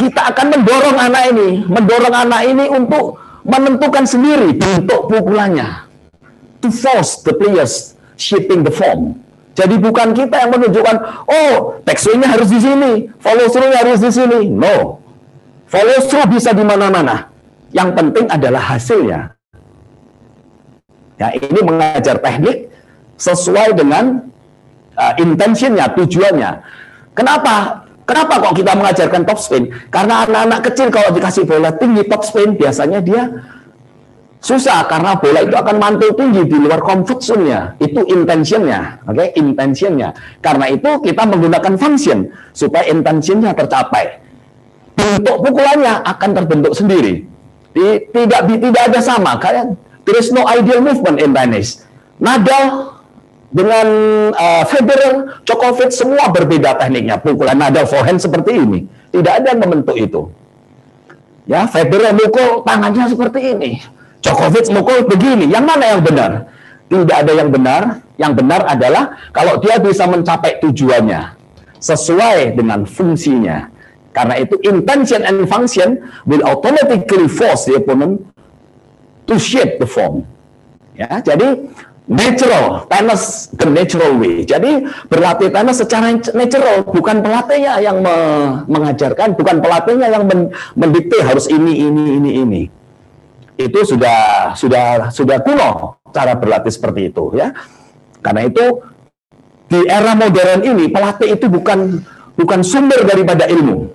kita akan mendorong anak ini untuk menentukan sendiri bentuk pukulannya, to force the players shaping the form. Jadi bukan kita yang menunjukkan, oh, backswingnya harus di sini, follow through-nya harus di sini. No. Follow through bisa di mana-mana. Yang penting adalah hasilnya. Ya, ini mengajar teknik sesuai dengan intentionnya, tujuannya. Kenapa kok kita mengajarkan top spin? Karena anak-anak kecil kalau dikasih bola tinggi top spin, biasanya dia Susah karena bola itu akan mantul tinggi di luar comfort zone-nya. Itu intentionnya, oke? Intentionnya. Karena itu kita menggunakan function supaya intentionnya tercapai. Bentuk pukulannya akan terbentuk sendiri. Tidak ada sama. Kayak there is no ideal movement in tennis. Nadal dengan Federer, Djokovic semua berbeda tekniknya. Pukulan Nadal forehand seperti ini. Tidak ada yang membentuk itu. Ya, Federer mukul tangannya seperti ini. Djokovic mukul begini, yang mana yang benar? Tidak ada yang benar. Yang benar adalah kalau dia bisa mencapai tujuannya sesuai dengan fungsinya. Karena itu intention and function will automatically force the opponent to shape the form. Ya, jadi natural, tenis the natural way. Jadi berlatih tenis secara natural, bukan pelatihnya yang mengajarkan, bukan pelatihnya yang mendikte harus ini. Itu sudah kuno cara berlatih seperti itu, ya. Karena itu di era modern ini pelatih itu bukan sumber daripada ilmu.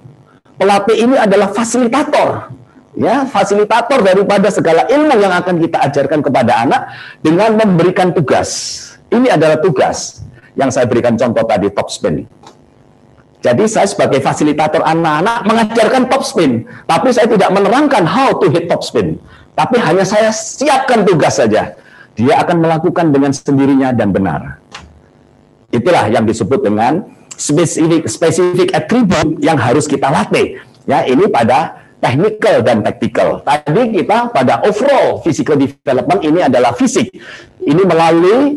Pelatih ini adalah fasilitator, ya, fasilitator daripada segala ilmu yang akan kita ajarkan kepada anak dengan memberikan tugas. Ini adalah tugas yang saya berikan contoh tadi, top spin. Jadi saya sebagai fasilitator anak-anak mengajarkan top spin, tapi saya tidak menerangkan how to hit top spin. Tapi hanya saya siapkan tugas saja. Dia akan melakukan dengan sendirinya dan benar. Itulah yang disebut dengan spesifik atribut yang harus kita latih. Ya, ini pada technical dan tactical. Tadi kita pada overall physical development, ini adalah fisik. Ini melalui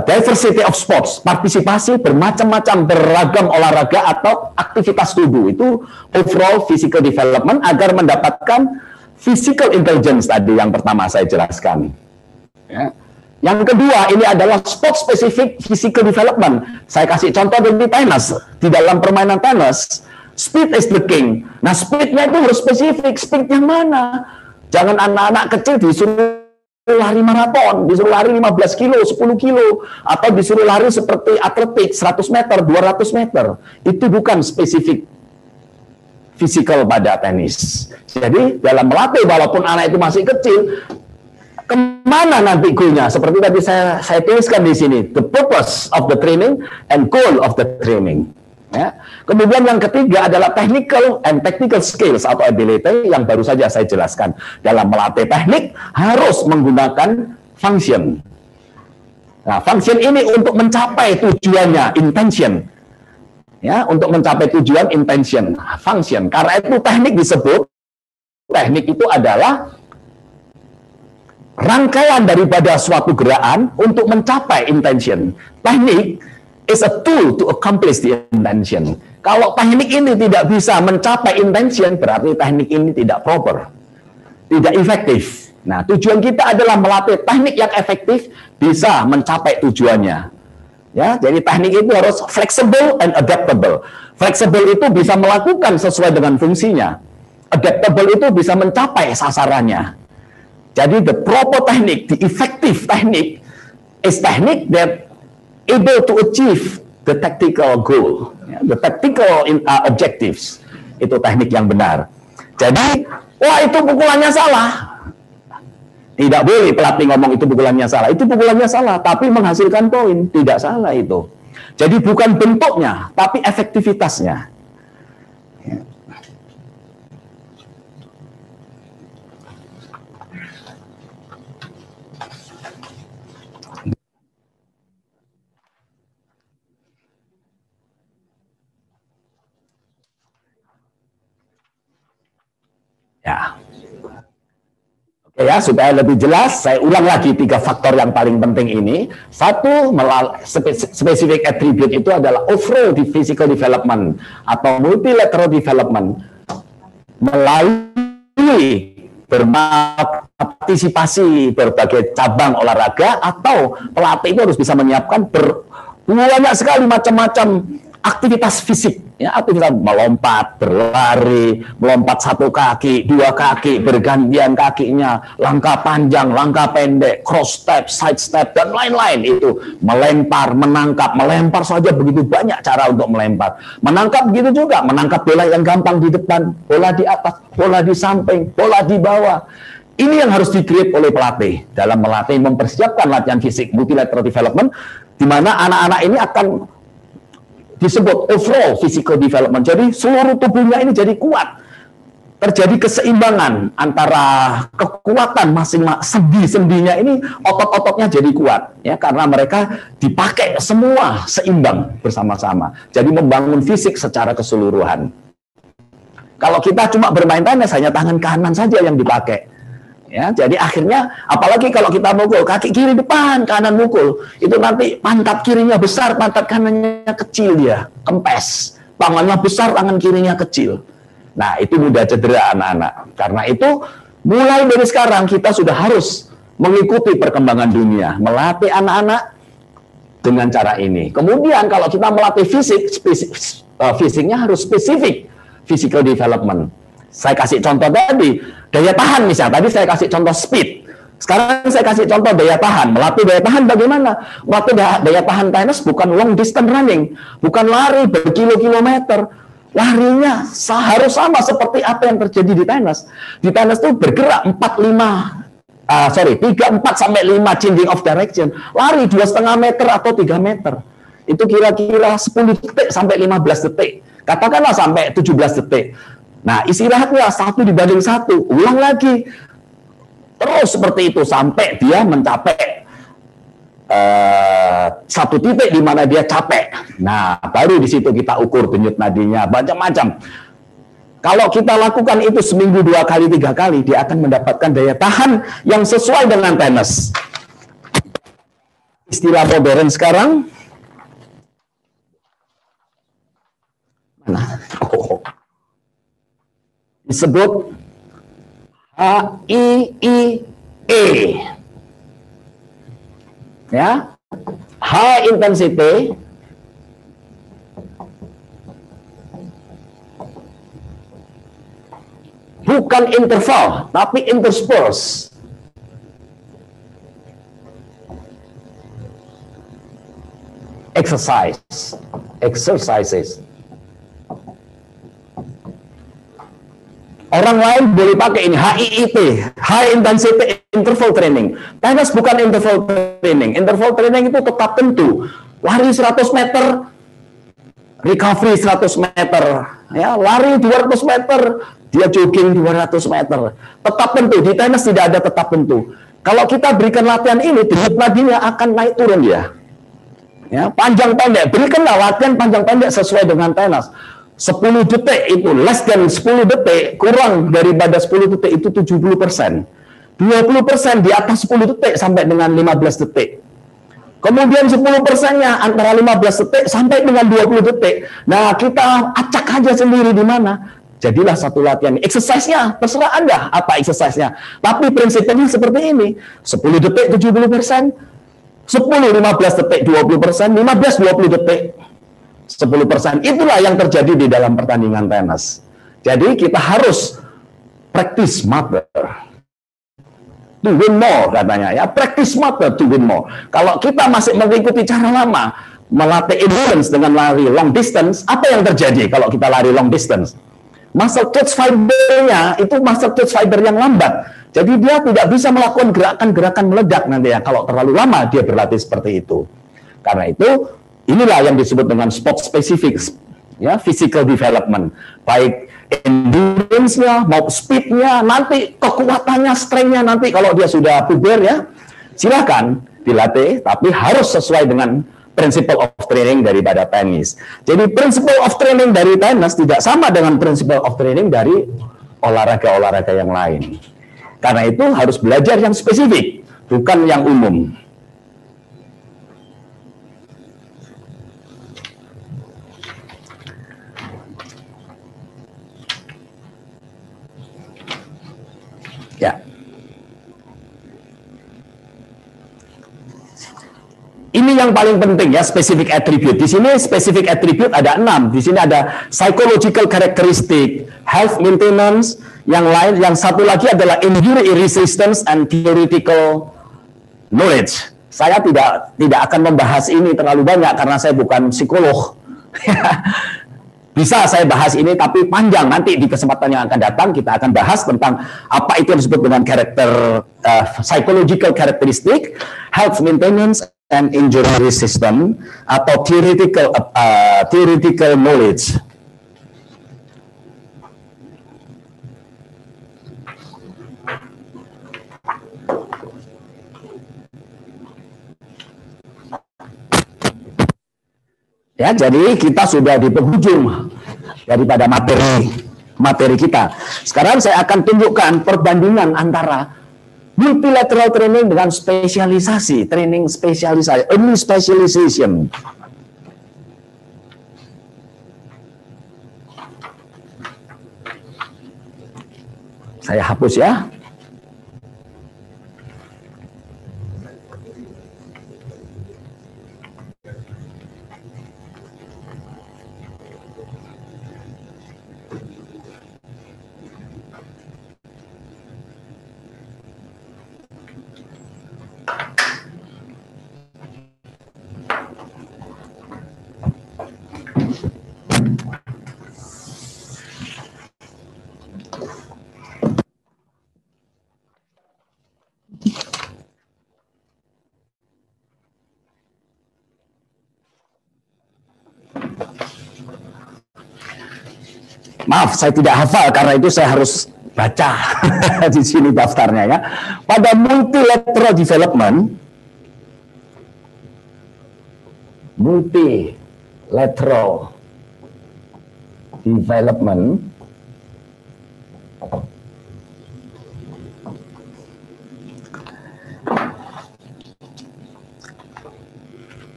diversity of sports, partisipasi bermacam-macam beragam olahraga atau aktivitas tubuh. Itu overall physical development agar mendapatkan physical intelligence tadi yang pertama saya jelaskan. Ya. Yang kedua, ini adalah sport specific physical development. Saya kasih contoh dari tenis. Di dalam permainan tenis, speed is the king. Nah, speednya itu harus spesifik. Speed yang mana? Jangan anak-anak kecil disuruh lari maraton, disuruh lari 15 kilo, 10 kilo, atau disuruh lari seperti atletik 100 meter, 200 meter. Itu bukan spesifik fisikal pada tenis. Jadi dalam melatih, walaupun anak itu masih kecil, kemana nanti goalnya? Seperti tadi saya tuliskan di sini, the purpose of the training and goal of the training. Ya. Kemudian yang ketiga adalah technical and tactical skills atau ability yang baru saja saya jelaskan. Dalam melatih teknik harus menggunakan function. Nah, function ini untuk mencapai tujuannya, intention. Ya, untuk mencapai tujuan, intention, function. Karena itu teknik itu adalah rangkaian daripada suatu gerakan untuk mencapai intention. Teknik is a tool to accomplish the intention. Kalau teknik ini tidak bisa mencapai intention, berarti teknik ini tidak proper, tidak efektif. Nah, tujuan kita adalah melatih teknik yang efektif bisa mencapai tujuannya. Ya, jadi teknik itu harus flexible and adaptable. Flexible itu bisa melakukan sesuai dengan fungsinya. Adaptable itu bisa mencapai sasarannya. Jadi the proper technique, the effective technique is technique that able to achieve the tactical goal, the tactical objectives. Itu teknik yang benar. Jadi, wah itu pukulannya salah. Tidak boleh pelatih ngomong itu pukulannya salah. Itu pukulannya salah, tapi menghasilkan poin. Tidak salah itu. Jadi bukan bentuknya, tapi efektivitasnya. Ya. Oke ya, supaya lebih jelas, saya ulang lagi 3 faktor yang paling penting ini. Satu, spesifik attribute itu adalah overall physical development atau multilateral development. Melalui berpartisipasi berbagai cabang olahraga atau pelatih itu harus bisa menyiapkan banyak sekali macam-macam aktivitas fisik, ya, aktivitas melompat, berlari, melompat 1 kaki, 2 kaki, bergantian kakinya, langkah panjang, langkah pendek, cross step, side step, dan lain-lain. Itu melempar, menangkap, melempar saja begitu banyak cara untuk melempar. Menangkap begitu juga, menangkap bola yang gampang di depan, bola di atas, bola di samping, bola di bawah. Ini yang harus di-create oleh pelatih dalam melatih, mempersiapkan latihan fisik multilateral development, di mana anak-anak ini akan disebut overall physical development. Jadi seluruh tubuhnya ini jadi kuat. Terjadi keseimbangan antara kekuatan masing-masing, sendi-sendinya ini, otot-ototnya jadi kuat ya, karena mereka dipakai semua seimbang bersama-sama. Jadi membangun fisik secara keseluruhan. Kalau kita cuma bermain tenis hanya tangan kanan saja yang dipakai. Ya, jadi akhirnya apalagi kalau kita mukul kaki kiri depan, kanan mukul, itu nanti pantat kirinya besar, pantat kanannya kecil, dia kempes. Tangannya besar, tangan kirinya kecil. Nah, itu mudah cedera anak-anak. Karena itu mulai dari sekarang kita sudah harus mengikuti perkembangan dunia, melatih anak-anak dengan cara ini. Kemudian kalau kita melatih fisik, fisiknya harus spesifik. Physical development. Saya kasih contoh tadi, daya tahan misalnya. Tadi saya kasih contoh speed. Sekarang saya kasih contoh daya tahan. Melatih daya tahan bagaimana? Melatih daya tahan tenis bukan long distance running. Bukan lari berkilo-kilometer. Larinya harus sama seperti apa yang terjadi di tenis. Di tenis itu bergerak 3-4 sampai 5 changing of direction. Lari 2,5 meter atau 3 meter. Itu kira-kira 10 detik sampai 15 detik. Katakanlah sampai 17 detik. Nah, istirahatnya 1:1. Ulang lagi. Terus seperti itu sampai dia mencapai satu titik di mana dia capek. Nah, baru di situ kita ukur denyut nadinya, macam-macam. Kalau kita lakukan itu seminggu 2 kali, 3 kali, dia akan mendapatkan daya tahan yang sesuai dengan tenis. Istilah modern sekarang, disebut HIIE, ya, high intensity bukan interval tapi intersperse. Exercises. Orang lain boleh pakai ini, HIIT, High Intensity Interval Training. Tenis bukan interval training. Interval training itu tetap tentu. Lari 100 meter, recovery 100 meter. Ya, lari 200 meter, dia jogging 200 meter. Tetap tentu, di tenis tidak ada tetap tentu. Kalau kita berikan latihan ini, denyut nadinya akan naik turun dia. Ya, panjang pendek, berikanlah latihan panjang pendek sesuai dengan tenis. 10 detik itu, less than 10 detik, kurang daripada 10 detik itu 70%. 20% di atas 10 detik sampai dengan 15 detik. Kemudian 10%-nya antara 15 detik sampai dengan 20 detik. Nah, kita acak aja sendiri di mana. Jadilah satu latihan. Exercise-nya, terserah Anda apa exercise-nya. Tapi prinsipnya seperti ini. 10 detik 70%, 10, 15 detik 20%, 15, 20 detik 10%. Itulah yang terjadi di dalam pertandingan tenis. Jadi kita harus practice smarter to win more, katanya ya. Practice smarter to win more. Kalau kita masih mengikuti cara lama, melatih endurance dengan lari long distance, apa yang terjadi kalau kita lari long distance? Muscle twitch fibernya itu muscle twitch fiber yang lambat. Jadi dia tidak bisa melakukan gerakan-gerakan meledak nanti ya. Kalau terlalu lama dia berlatih seperti itu. Karena itu inilah yang disebut dengan sport specific, ya, physical development, baik endurance-nya maupun speed-nya, nanti kekuatannya, strength-nya nanti kalau dia sudah puber ya, silakan dilatih, tapi harus sesuai dengan principle of training daripada tenis. Jadi principle of training dari tenis tidak sama dengan principle of training dari olahraga-olahraga yang lain. Karena itu harus belajar yang spesifik, bukan yang umum. Ya. Ini yang paling penting ya, specific attribute. Di sini specific attribute ada 6. Di sini ada psychological characteristic, health maintenance, yang lain, yang satu lagi adalah injury resistance and theoretical knowledge. Saya tidak akan membahas ini terlalu banyak karena saya bukan psikolog. Bisa saya bahas ini, tapi panjang. Nanti di kesempatan yang akan datang kita akan bahas tentang apa itu yang disebut dengan karakter psychological characteristic, health maintenance and injury system, atau theoretical knowledge. Ya, jadi kita sudah di penghujung daripada materi kita. Sekarang saya akan tunjukkan perbandingan antara multilateral training dengan spesialisasi, training spesialisasi, early specialization. Saya hapus ya. Maaf, saya tidak hafal karena itu saya harus baca di sini daftarnya ya. Pada multilateral development,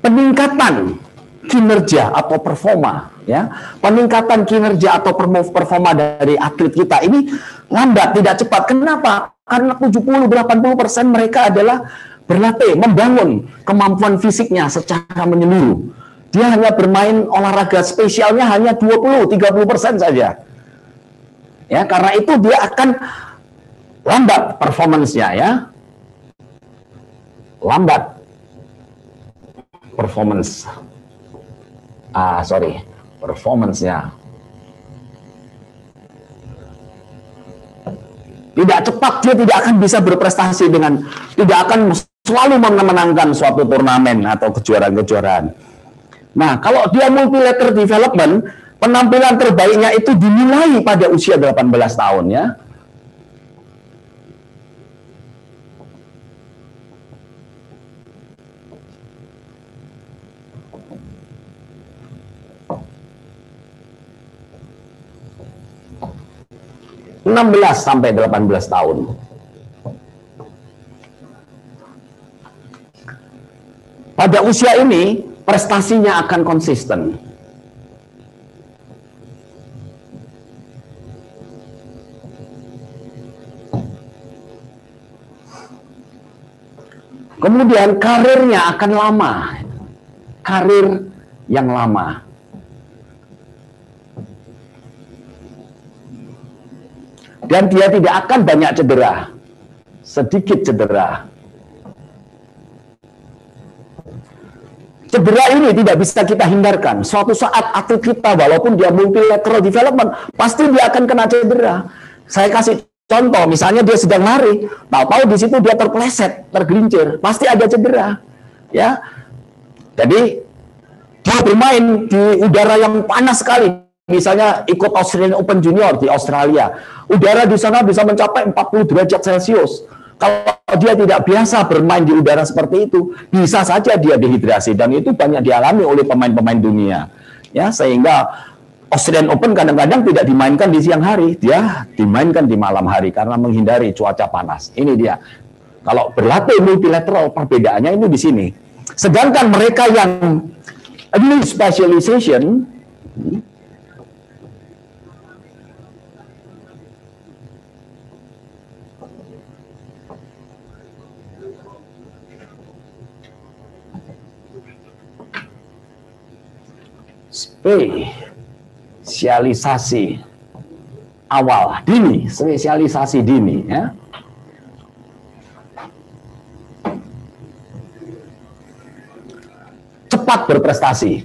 peningkatan kinerja atau performa, ya, peningkatan kinerja atau performa dari atlet kita ini lambat, tidak cepat. Kenapa? Karena 70-80% mereka adalah berlatih, membangun kemampuan fisiknya secara menyeluruh. Dia hanya bermain olahraga spesialnya hanya 20-30% saja. Ya, karena itu dia akan lambat performance-nya, ya. Lambat performance-nya. Tidak cepat, dia tidak akan bisa berprestasi tidak akan selalu memenangkan suatu turnamen atau kejuaraan-kejuaraan. Nah, kalau dia multilateral development, penampilan terbaiknya itu dinilai pada usia 18 tahun, ya. (16 sampai 18 tahun). Pada usia ini prestasinya akan konsisten. Kemudian karirnya akan lama. Karir yang lama. Dan dia tidak akan banyak cedera. Sedikit cedera. Cedera ini tidak bisa kita hindarkan. Suatu saat atlet kita, walaupun dia multilateral development, pasti dia akan kena cedera. Saya kasih contoh, misalnya dia sedang lari, tahu-tahu di situ dia terpeleset, tergelincir, pasti ada cedera. Ya, jadi dia bermain di udara yang panas sekali. Misalnya ikut Australian Open Junior di Australia, udara di sana bisa mencapai 40 derajat Celcius. Kalau dia tidak biasa bermain di udara seperti itu, bisa saja dia dehidrasi, dan itu banyak dialami oleh pemain-pemain dunia. Ya, sehingga Australian Open kadang-kadang tidak dimainkan di siang hari, dia dimainkan di malam hari karena menghindari cuaca panas. Ini dia. Kalau berlatih multilateral, perbedaannya itu di sini. Sedangkan mereka yang early specialization, spesialisasi awal dini, spesialisasi dini, ya. Cepat berprestasi.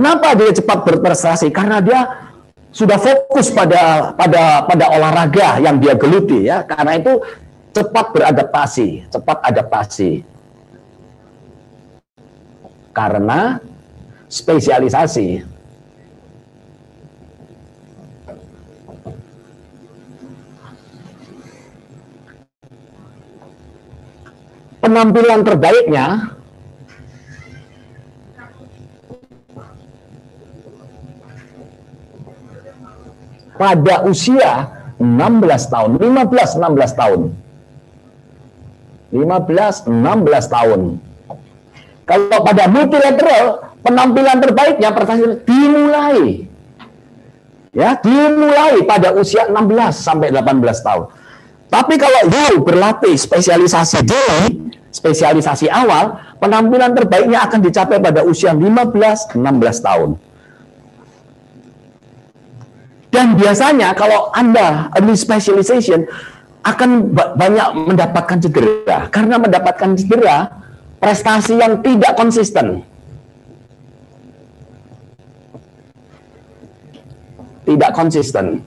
Kenapa dia cepat berprestasi? Karena dia sudah fokus pada olahraga yang dia geluti, ya. Karena itu cepat beradaptasi, cepat adaptasi. Karena spesialisasi. Penampilan terbaiknya pada usia 16 tahun, 15-16 tahun. 15-16 tahun. Kalau pada multilateral, penampilan terbaiknya prestasi dimulai. Ya, dimulai pada usia 16 sampai 18 tahun. Tapi kalau you berlatih spesialisasi dini, spesialisasi awal, penampilan terbaiknya akan dicapai pada usia 15-16 tahun. Dan biasanya kalau Anda early specialization akan banyak mendapatkan cedera. Karena mendapatkan cedera, prestasi yang tidak konsisten. Tidak konsisten.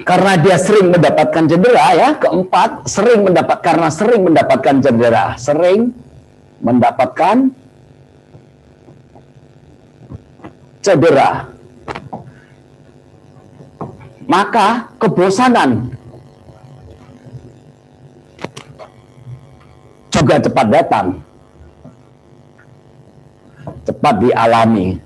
Karena dia sering mendapatkan cedera, ya. Keempat, sering mendapatkan cedera, sering mendapatkan cedera, maka kebosanan juga cepat datang, cepat dialami.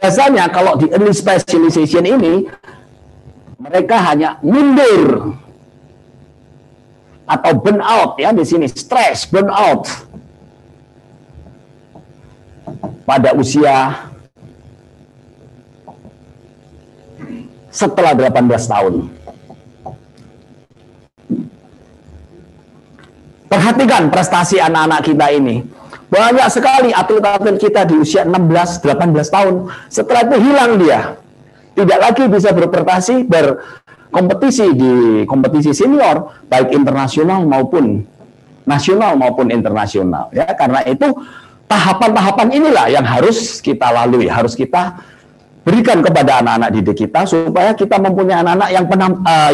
Biasanya kalau di early specialization ini, mereka hanya mundur atau burn out, ya, di sini stress, burn out pada usia setelah 18 tahun. Perhatikan prestasi anak-anak kita ini. Banyak sekali atlet-atlet kita di usia 16-18 tahun. Setelah itu hilang dia. Tidak lagi bisa berkompetisi di kompetisi senior, baik internasional maupun nasional maupun internasional. Ya, karena itu tahapan-tahapan inilah yang harus kita lalui, harus kita berikan kepada anak-anak didik kita supaya kita mempunyai anak-anak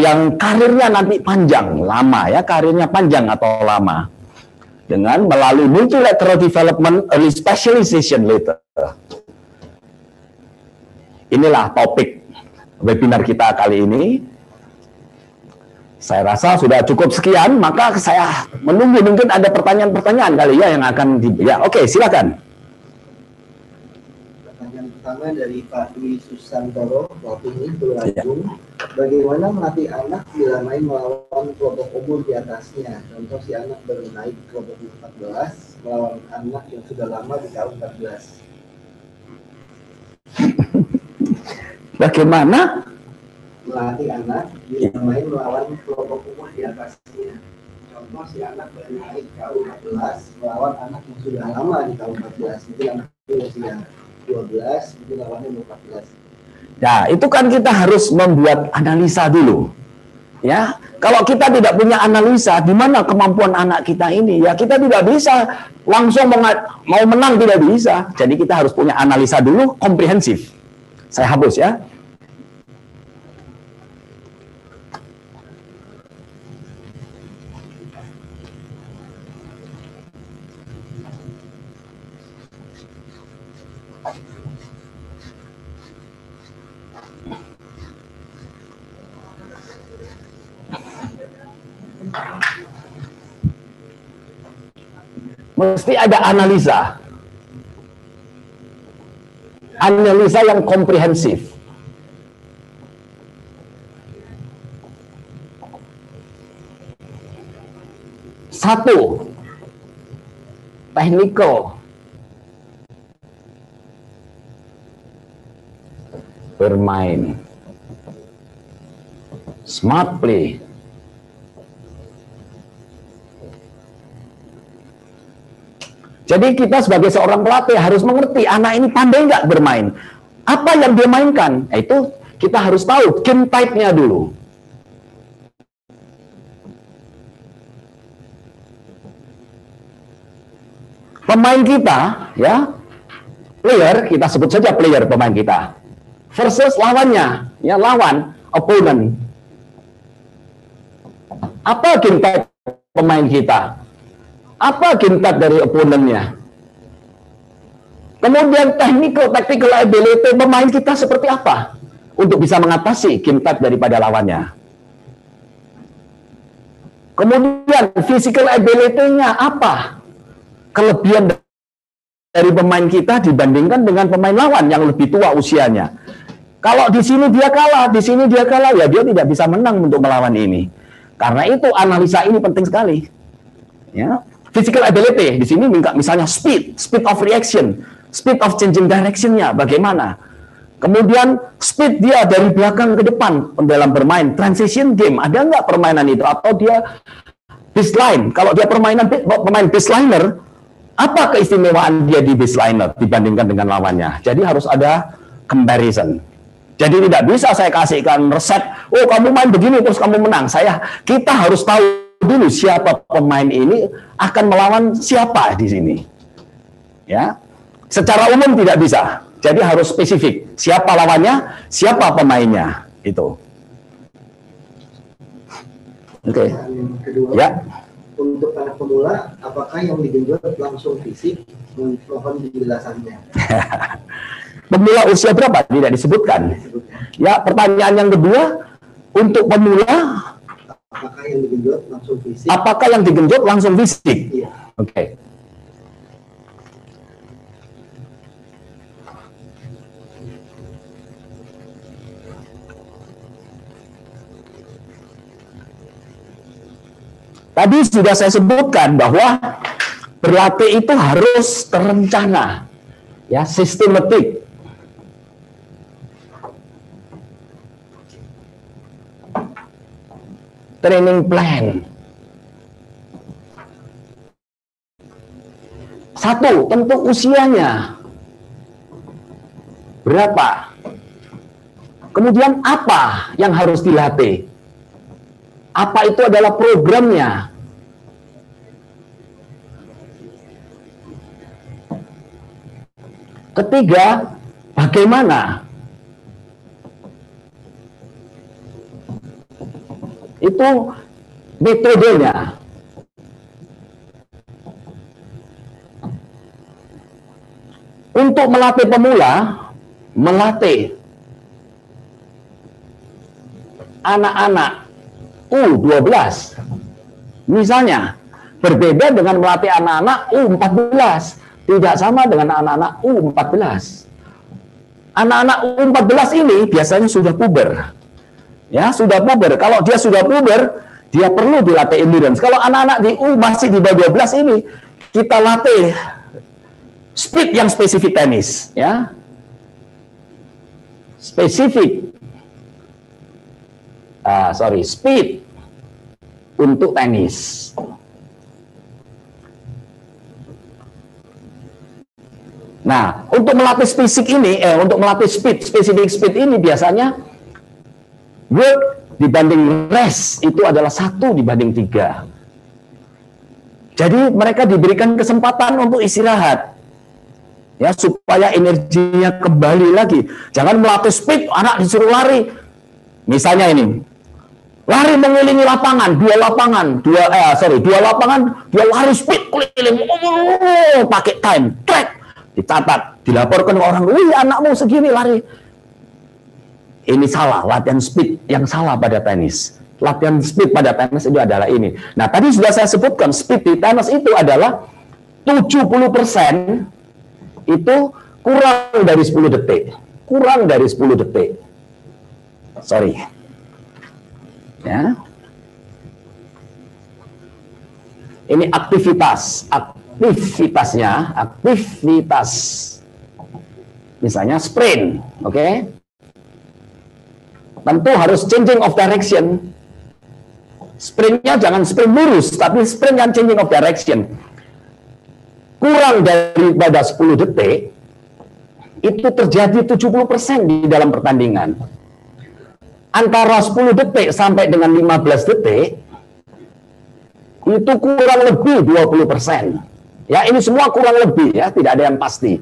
yang karirnya nanti panjang, lama, ya, karirnya panjang atau lama. Dengan melalui multilateral development early specialization later. Inilah topik webinar kita kali ini. Saya rasa sudah cukup sekian, maka saya menunggu mungkin ada pertanyaan-pertanyaan kali ya yang akan oke, silakan. Pertanyaan pertama dari Pak Dwi Susantoro, waktu ini berlangsung. Bagaimana melatih anak bila main melawan kelompok umur di atasnya? Contoh si anak baru naik kelompok 14 melawan anak yang sudah lama di tahun 14. Bagaimana melatih anak bila main melawan kelompok umur di atasnya? Contoh si anak baru naik tahun 14 melawan anak yang sudah lama di tahun 14. Jadi anak itu usia 12, itu lawannya 14. Nah, itu kan kita harus membuat analisa dulu. Ya, kalau kita tidak punya analisa di mana kemampuan anak kita ini, ya kita tidak bisa langsung mau menang, tidak bisa. Jadi kita harus punya analisa dulu komprehensif. Saya hapus ya. Mesti ada analisa. Analisa yang komprehensif. Satu, technical, bermain, smart play. Jadi kita sebagai seorang pelatih harus mengerti anak ini pandai nggak bermain. Apa yang dia mainkan? Itu kita harus tahu game type-nya dulu. Pemain kita, ya, player, kita sebut saja player pemain kita, versus lawannya, ya, lawan, opponent. Apa game type pemain kita? Apa game type dari opponentnya? Kemudian tactical ability pemain kita seperti apa untuk bisa mengatasi game type daripada lawannya? Kemudian physical ability-nya apa? Kelebihan dari pemain kita dibandingkan dengan pemain lawan yang lebih tua usianya. Kalau di sini dia kalah, di sini dia kalah, ya dia tidak bisa menang untuk melawan ini. Karena itu analisa ini penting sekali. Ya, physical ability di sini misalnya speed of reaction, speed of changing direction-nya bagaimana. Kemudian speed dia dari belakang ke depan dalam bermain, transition game, ada nggak permainan itu? Atau dia baseline? Kalau dia pemain baseliner, apa keistimewaan dia di baseliner dibandingkan dengan lawannya? Jadi harus ada comparison. Jadi tidak bisa saya kasihkan resep, oh kamu main begini terus kamu menang. Kita harus tahu dulu siapa pemain ini akan melawan siapa di sini. Ya, secara umum tidak bisa. Jadi harus spesifik. Siapa lawannya, siapa pemainnya. Itu. Oke. Kedua, ya. Untuk anak pemula, apakah yang digenjot langsung fisik? Mohon penjelasannya. Pemula usia berapa? Tidak disebutkan. Ya, pertanyaan yang kedua, untuk pemula, apakah yang digenjot langsung fisik? Apakah yang digenjot langsung fisik? Iya. Oke. Tadi sudah saya sebutkan bahwa berlatih itu harus terencana, ya, sistematik. Training plan. Satu, tentu usianya. Berapa? Kemudian apa yang harus dilatih? Apa itu adalah programnya? Ketiga, bagaimana? Itu metodenya. Untuk melatih pemula, melatih anak-anak U12 misalnya berbeda dengan melatih anak-anak U14, tidak sama dengan anak-anak U14. Anak-anak U14 ini biasanya sudah puber, ya, sudah puber. Kalau dia sudah puber, dia perlu dilatih endurance. Kalau anak-anak di U masih di bawah 12 ini, kita latih speed yang spesifik tenis, ya, speed untuk tenis. Nah, untuk melatih fisik ini, untuk melatih spesifik speed ini biasanya work dibanding rest itu adalah 1:3. Jadi mereka diberikan kesempatan untuk istirahat, ya, supaya energinya kembali lagi. Jangan melatih speed, anak disuruh lari. Misalnya ini, lari mengelilingi lapangan, dua lapangan, dia lari speed keliling, pakai time, track, dicatat, dilaporkan ke orang, wih anakmu segini lari. Ini salah, latihan speed yang salah pada tenis. Latihan speed pada tenis itu adalah ini. Nah, tadi sudah saya sebutkan, speed di tenis itu adalah 70% itu kurang dari 10 detik. Kurang dari 10 detik. Sorry. Ya. Ini aktivitas. Misalnya sprint, oke? Tentu harus changing of direction. Sprintnya jangan sprint lurus, tapi sprint yang changing of direction. Kurang daripada 10 detik, itu terjadi 70% di dalam pertandingan. Antara 10 detik sampai dengan 15 detik, itu kurang lebih 20%. Ya, ini semua kurang lebih ya, tidak ada yang pasti.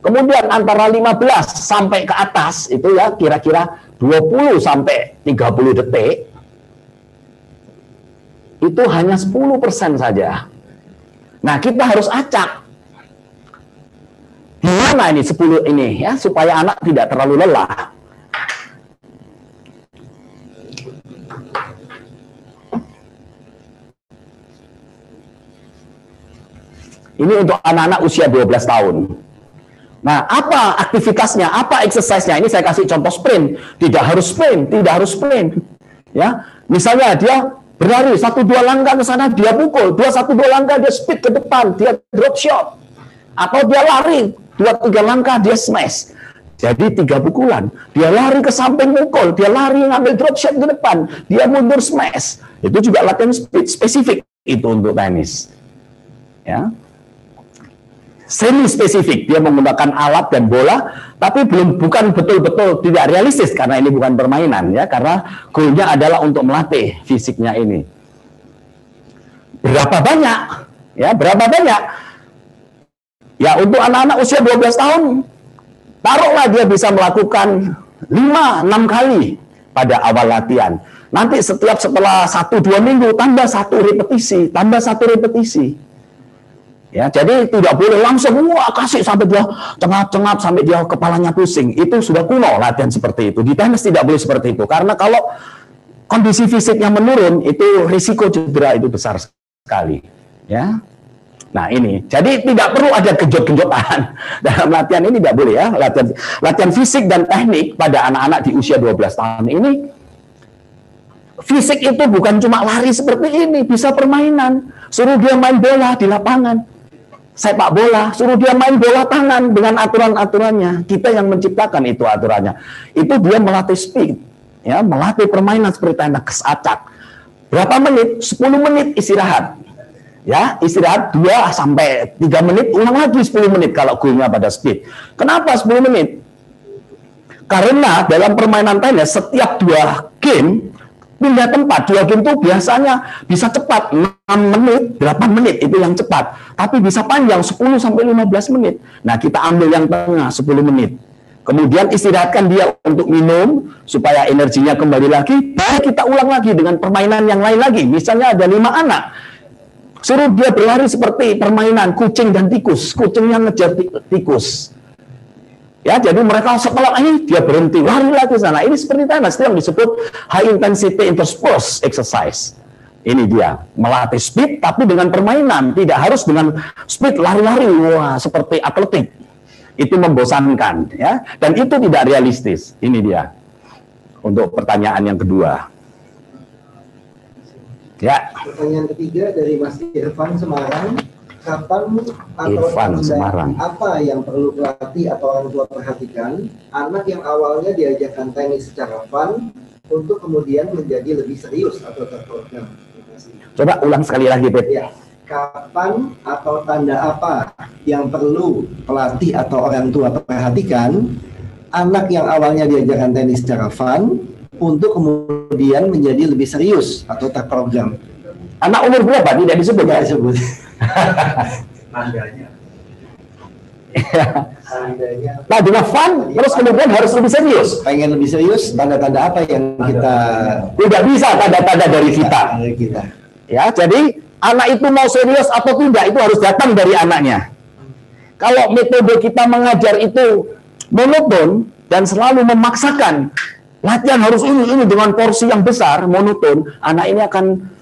Kemudian antara 15 sampai ke atas, itu ya kira-kira 20 sampai 30 detik, itu hanya 10% saja. Nah, kita harus acak. Gimana ini 10 ini ya, supaya anak tidak terlalu lelah. Ini untuk anak-anak usia 12 tahun. Nah, apa aktivitasnya, apa exercise-nya? Ini saya kasih contoh sprint. Tidak harus sprint. Ya, misalnya dia berlari 1-2 langkah ke sana, dia pukul, 2-1-2 langkah dia speed ke depan, dia drop shot. Atau dia lari 2-3 langkah dia smash. Jadi 3 pukulan. Dia lari ke samping pukul, dia lari ngambil drop shot ke depan, dia mundur smash. Itu juga latihan speed spesifik itu untuk tenis. Ya. Semi spesifik, dia menggunakan alat dan bola, tapi bukan betul-betul tidak realistis karena ini bukan permainan ya, karena goalnya adalah untuk melatih fisiknya ini. Berapa banyak? Ya, berapa banyak? Ya, untuk anak-anak usia 12 tahun, taruhlah dia bisa melakukan 5-6 kali pada awal latihan. Nanti setelah 1-2 minggu tambah 1 repetisi. Ya, jadi tidak boleh langsung kasih sampai dia cengap-cengap sampai dia kepalanya pusing. Itu sudah kuno latihan seperti itu. Di tenis tidak boleh seperti itu karena kalau kondisi fisiknya menurun itu risiko cedera itu besar sekali. Ya. Nah, ini. Jadi tidak perlu ada genjot-genjotan dalam latihan ini, tidak boleh ya. Latihan fisik dan teknik pada anak-anak di usia 12 tahun ini. Fisik itu bukan cuma lari seperti ini, bisa permainan. Suruh dia main bola di lapangan. Sepak bola, suruh dia main bola tangan dengan aturan-aturannya. Kita yang menciptakan itu aturannya. Itu dia melatih speed, ya, melatih permainan seperti tenis acak. Berapa menit? 10 menit istirahat. Ya, istirahat 2 sampai 3 menit, ulang lagi 10 menit kalau goalnya pada speed. Kenapa 10 menit? Karena dalam permainan tenis setiap 2 game pindah tempat, 2 game itu biasanya bisa cepat 6 menit, 8 menit itu yang cepat, tapi bisa panjang 10 sampai 15 menit. Nah, kita ambil yang tengah 10 menit. Kemudian istirahatkan dia untuk minum supaya energinya kembali lagi. Baru kita ulang lagi dengan permainan yang lain lagi. Misalnya ada 5 anak. Suruh dia berlari seperti permainan kucing dan tikus. Kucingnya ngejar tikus. Ya, jadi mereka setelah ini dia berhenti, lari lagi sana. Ini seperti tenis yang disebut high intensity intersport exercise. Ini dia melatih speed, tapi dengan permainan, tidak harus dengan speed lari-lari, wah seperti atletik. Itu membosankan, ya. Dan itu tidak realistis. Ini dia. Untuk pertanyaan yang kedua. Ya. Pertanyaan ketiga dari Mas Irfan Semarang. Kapan atau apa yang perlu pelatih atau orang tua perhatikan anak yang awalnya diajarkan tenis secara fun untuk kemudian menjadi lebih serius atau terprogram? Coba ulang sekali lagi, Beb. Ya. Kapan atau tanda apa yang perlu pelatih atau orang tua perhatikan anak yang awalnya diajarkan tenis secara fun untuk kemudian menjadi lebih serius atau terprogram? Anak umur berapa? Tidak disebut. Tidak disebut. Tandanya. Tandanya fun, terus kemudian harus lebih serius. Pengen lebih serius, tanda-tanda apa yang kita tidak bisa tanda-tanda dari kita. Ya, jadi anak itu mau serius atau tidak itu harus datang dari anaknya. Kalau metode kita mengajar itu monoton dan selalu memaksakan latihan harus ini dengan porsi yang besar, monoton, anak ini akan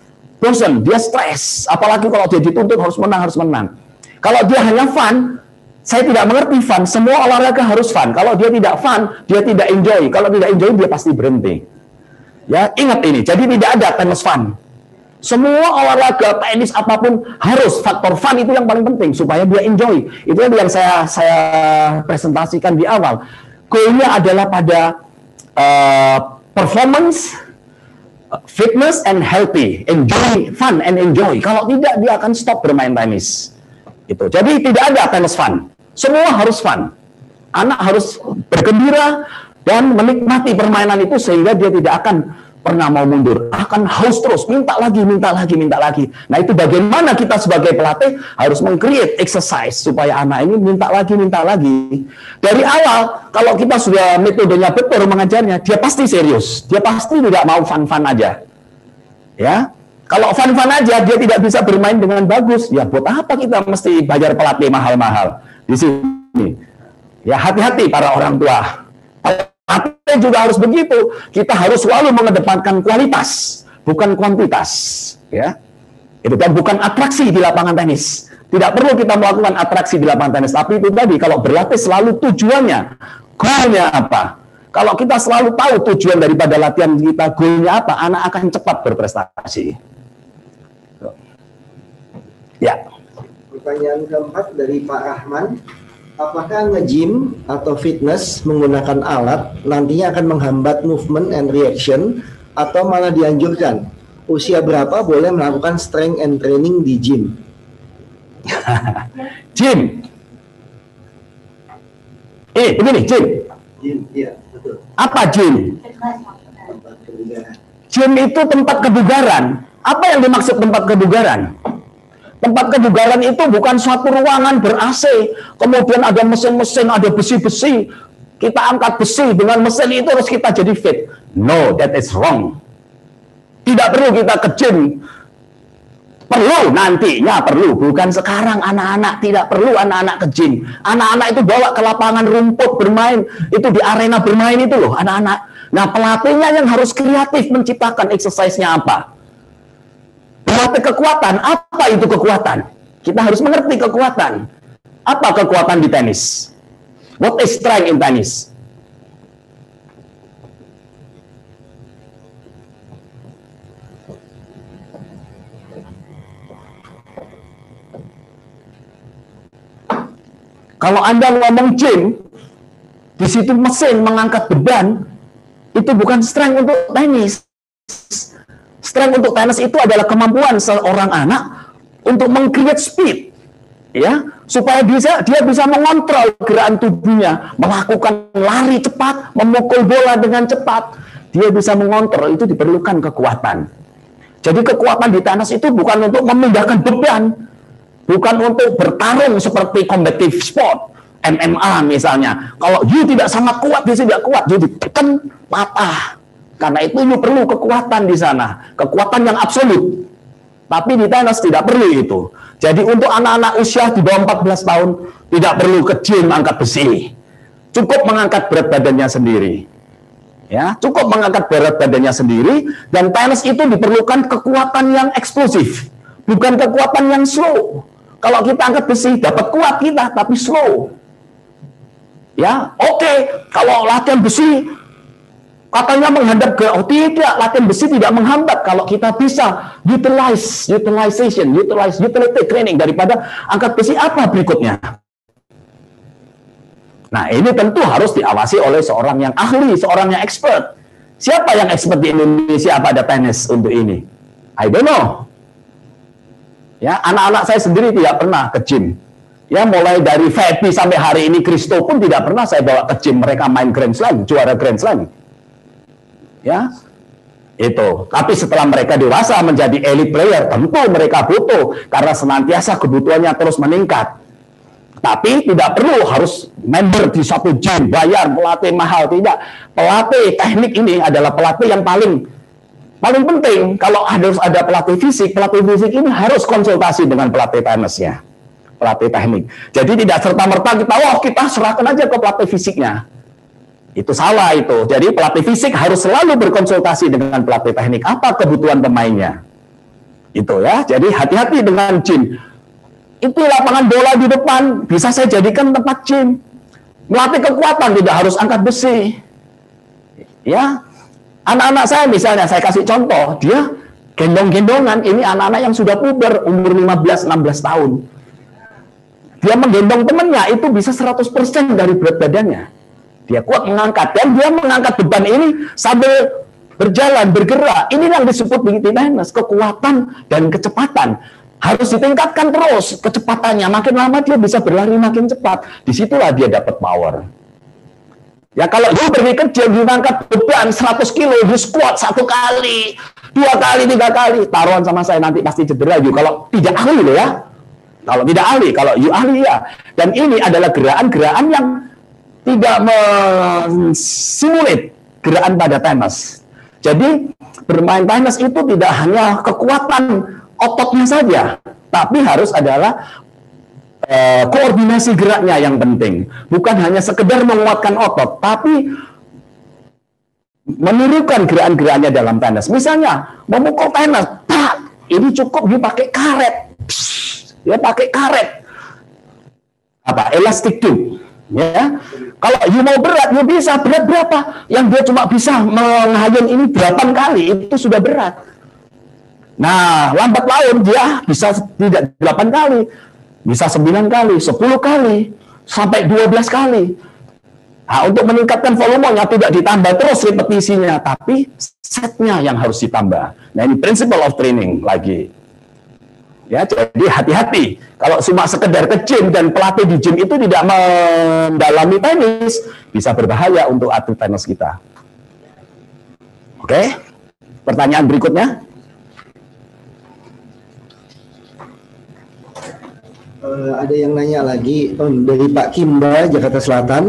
bosan, dia stres. Apalagi kalau dia dituntut harus menang. Kalau dia hanya fun, saya tidak mengerti fun. Semua olahraga harus fun. Kalau dia tidak fun, dia tidak enjoy. Kalau tidak enjoy, dia pasti berhenti. Ya, ingat ini. Jadi tidak ada tenis fun. Semua olahraga, tenis apapun harus faktor fun itu yang paling penting supaya dia enjoy. Itu yang saya presentasikan di awal. Goalnya adalah pada performance, fitness and healthy, enjoy, fun and enjoy. Kalau tidak dia akan stop bermain tenis. Itu. Jadi tidak ada tenis fun. Semua harus fun. Anak harus bergembira dan menikmati permainan itu sehingga dia tidak akan pernah mau mundur, akan haus terus, minta lagi. Nah itu bagaimana kita sebagai pelatih harus meng-create exercise supaya anak ini minta lagi. Dari awal, kalau kita sudah metodenya betul mengajarnya, dia pasti serius, dia pasti tidak mau fun-fun aja. Ya, kalau fun-fun aja dia tidak bisa bermain dengan bagus, ya buat apa kita mesti bayar pelatih mahal-mahal di sini? Ya hati-hati para orang tua. Pelatih juga harus begitu. Kita harus selalu mengedepankan kualitas, bukan kuantitas. Ya, itu kan bukan atraksi di lapangan tenis. Tidak perlu kita melakukan atraksi di lapangan tenis. Tapi itu tadi, kalau berlatih selalu tujuannya, goalnya apa? Kalau kita selalu tahu tujuan daripada latihan kita, goalnya apa, anak akan cepat berprestasi. Ya. Pertanyaan keempat dari Pak Rahman. Apakah nge-gym atau fitness menggunakan alat nantinya akan menghambat movement and reaction atau malah dianjurkan? Usia berapa boleh melakukan strength and training di gym? Gym. Begini, gym. Gym, iya, betul. Apa gym? Tempat kebugaran. Gym itu tempat kebugaran. Apa yang dimaksud tempat kebugaran? Tempat kebugaran itu bukan suatu ruangan ber-AC, kemudian ada mesin-mesin, ada besi-besi. Kita angkat besi dengan mesin itu terus kita jadi fit. No, that is wrong. Tidak perlu kita ke gym. Perlu nantinya, perlu. Bukan sekarang anak-anak, tidak perlu anak-anak ke gym. Anak-anak itu bawa ke lapangan rumput bermain. Itu di arena bermain itu loh anak-anak. Nah pelatihnya yang harus kreatif menciptakan exercise-nya apa. Berarti kekuatan, apa itu kekuatan? Kita harus mengerti kekuatan. Apa kekuatan di tenis? What is strength in tennis? Kalau Anda ngomong gym, di situ mesin mengangkat beban, itu bukan strength untuk tenis. Strength untuk tenis itu adalah kemampuan seorang anak untuk meng-create speed, ya, supaya dia bisa mengontrol gerakan tubuhnya, melakukan lari cepat, memukul bola dengan cepat. Dia bisa mengontrol, itu diperlukan kekuatan. Jadi kekuatan di tenis itu bukan untuk memindahkan beban, bukan untuk bertarung seperti competitive sport, MMA misalnya. Kalau you tidak sangat kuat, dia tidak kuat, you ditekan patah. Karena itu you perlu kekuatan di sana, kekuatan yang absolut. Tapi di tenis tidak perlu itu. Jadi untuk anak-anak usia di bawah 14 tahun tidak perlu ke gym angkat besi. Cukup mengangkat berat badannya sendiri. Ya, cukup mengangkat berat badannya sendiri, dan tenis itu diperlukan kekuatan yang eksplosif, bukan kekuatan yang slow. Kalau kita angkat besi dapat kuat kita tapi slow. Ya, oke. Kalau latihan besi katanya menghadap ke, oh tidak, latihan besi tidak menghambat kalau kita bisa utility training daripada angkat besi. Apa berikutnya? Nah ini tentu harus diawasi oleh seorang yang ahli, seorang yang expert. Siapa yang expert di Indonesia pada tenis untuk ini? I don't know. Ya, anak-anak saya sendiri tidak pernah ke gym. Ya, mulai dari Feby sampai hari ini Kristo pun tidak pernah saya bawa ke gym. Mereka main Grand Slam, juara Grand Slam. Ya, itu. Tapi setelah mereka dewasa menjadi elite player, tentu mereka butuh karena senantiasa kebutuhannya terus meningkat. Tapi tidak perlu harus member di satu gym, bayar pelatih mahal, tidak. Pelatih teknik ini adalah pelatih yang paling penting. Kalau harus ada pelatih fisik ini harus konsultasi dengan pelatih tenisnya, pelatih teknik. Jadi tidak serta-merta kita serahkan aja ke pelatih fisiknya. Itu salah itu. Jadi pelatih fisik harus selalu berkonsultasi dengan pelatih teknik. Apa kebutuhan pemainnya? Itu ya. Jadi hati-hati dengan gym. Itu lapangan bola di depan bisa saya jadikan tempat gym. Melatih kekuatan, tidak harus angkat besi. Ya. Anak-anak saya misalnya, saya kasih contoh, dia gendong-gendongan, ini anak-anak yang sudah puber, umur 15-16 tahun. Dia menggendong temannya, itu bisa 100% dari berat badannya. Dia kuat mengangkat, dan dia mengangkat beban ini sambil berjalan, bergerak. Ini yang disebut fitness, kekuatan dan kecepatan. Harus ditingkatkan terus kecepatannya. Makin lama dia bisa berlari makin cepat. Disitulah dia dapat power. Ya kalau you pergi kerja, you ngangkat beban 100 kilo, you squat 1 kali, 2 kali, 3 kali, taruhan sama saya nanti pasti cedera you. Kalau tidak ahli loh ya. Kalau tidak ahli, kalau you ahli ya. Dan ini adalah gerakan-gerakan yang tidak mensimulat gerakan pada tenis. Jadi bermain tenis itu tidak hanya kekuatan ototnya saja, tapi harus adalah koordinasi geraknya yang penting. Bukan hanya sekedar menguatkan otot, tapi menirukan gerakan-gerakannya dalam tenis. Misalnya memukul tenis, ini cukup dia pakai karet, dia pakai karet, elastic tube. Ya, kalau you mau berat, you bisa berat berapa? Yang dia cuma bisa menghayun ini 8 kali, itu sudah berat. Nah, lambat laun dia bisa tidak 8 kali, bisa 9 kali, 10 kali, sampai 12 kali. Nah, untuk meningkatkan volumenya tidak ditambah terus repetisinya, tapi setnya yang harus ditambah. Nah, ini principle of training lagi. Ya, jadi hati-hati. Kalau cuma sekedar ke gym dan pelatih di gym itu tidak mendalami tenis, bisa berbahaya untuk atlet tenis kita. Oke? Pertanyaan berikutnya. Ada yang nanya lagi dari Pak Kimba, Jakarta Selatan.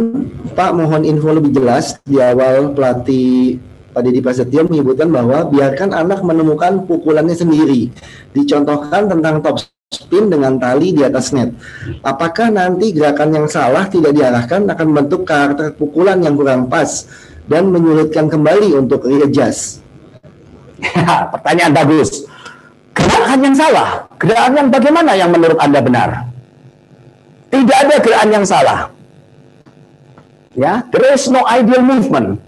Pak, mohon info lebih jelas. Di awal pelatih Pak Deddy Prasetyo menyebutkan bahwa biarkan anak menemukan pukulannya sendiri. Dicontohkan tentang top spin dengan tali di atas net. Apakah nanti gerakan yang salah tidak diarahkan akan membentuk karakter pukulan yang kurang pas dan menyulitkan kembali untuk readjust? Pertanyaan bagus. Gerakan yang salah, gerakan yang bagaimana yang menurut Anda benar? Tidak ada gerakan yang salah. Ya, there is no ideal movement.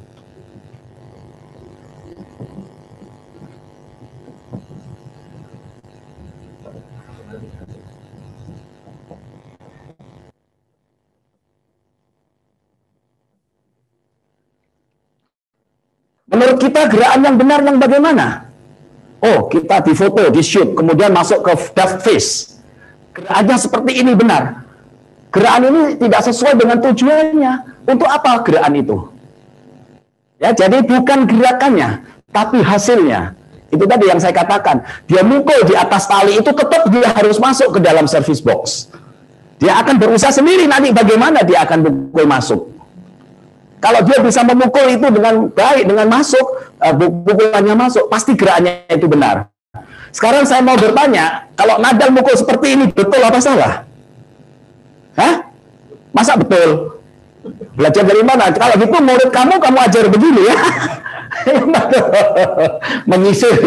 Menurut kita gerakan yang benar yang bagaimana? Oh, kita difoto, di shoot, kemudian masuk ke depth face. Gerakannya seperti ini benar. Gerakan ini tidak sesuai dengan tujuannya. Untuk apa gerakan itu? Ya, jadi bukan gerakannya, tapi hasilnya. Itu tadi yang saya katakan. Dia mukul di atas tali itu tetap dia harus masuk ke dalam service box. Dia akan berusaha sendiri nanti bagaimana dia akan mukul masuk. Kalau dia bisa memukul itu dengan baik, dengan masuk, pukulannya masuk, pasti gerakannya itu benar. Sekarang saya mau bertanya, kalau Nadal mukul seperti ini, betul apa salah? Hah? Masa betul? Belajar dari mana? Kalau gitu murid kamu ajar begini ya. Menyisir.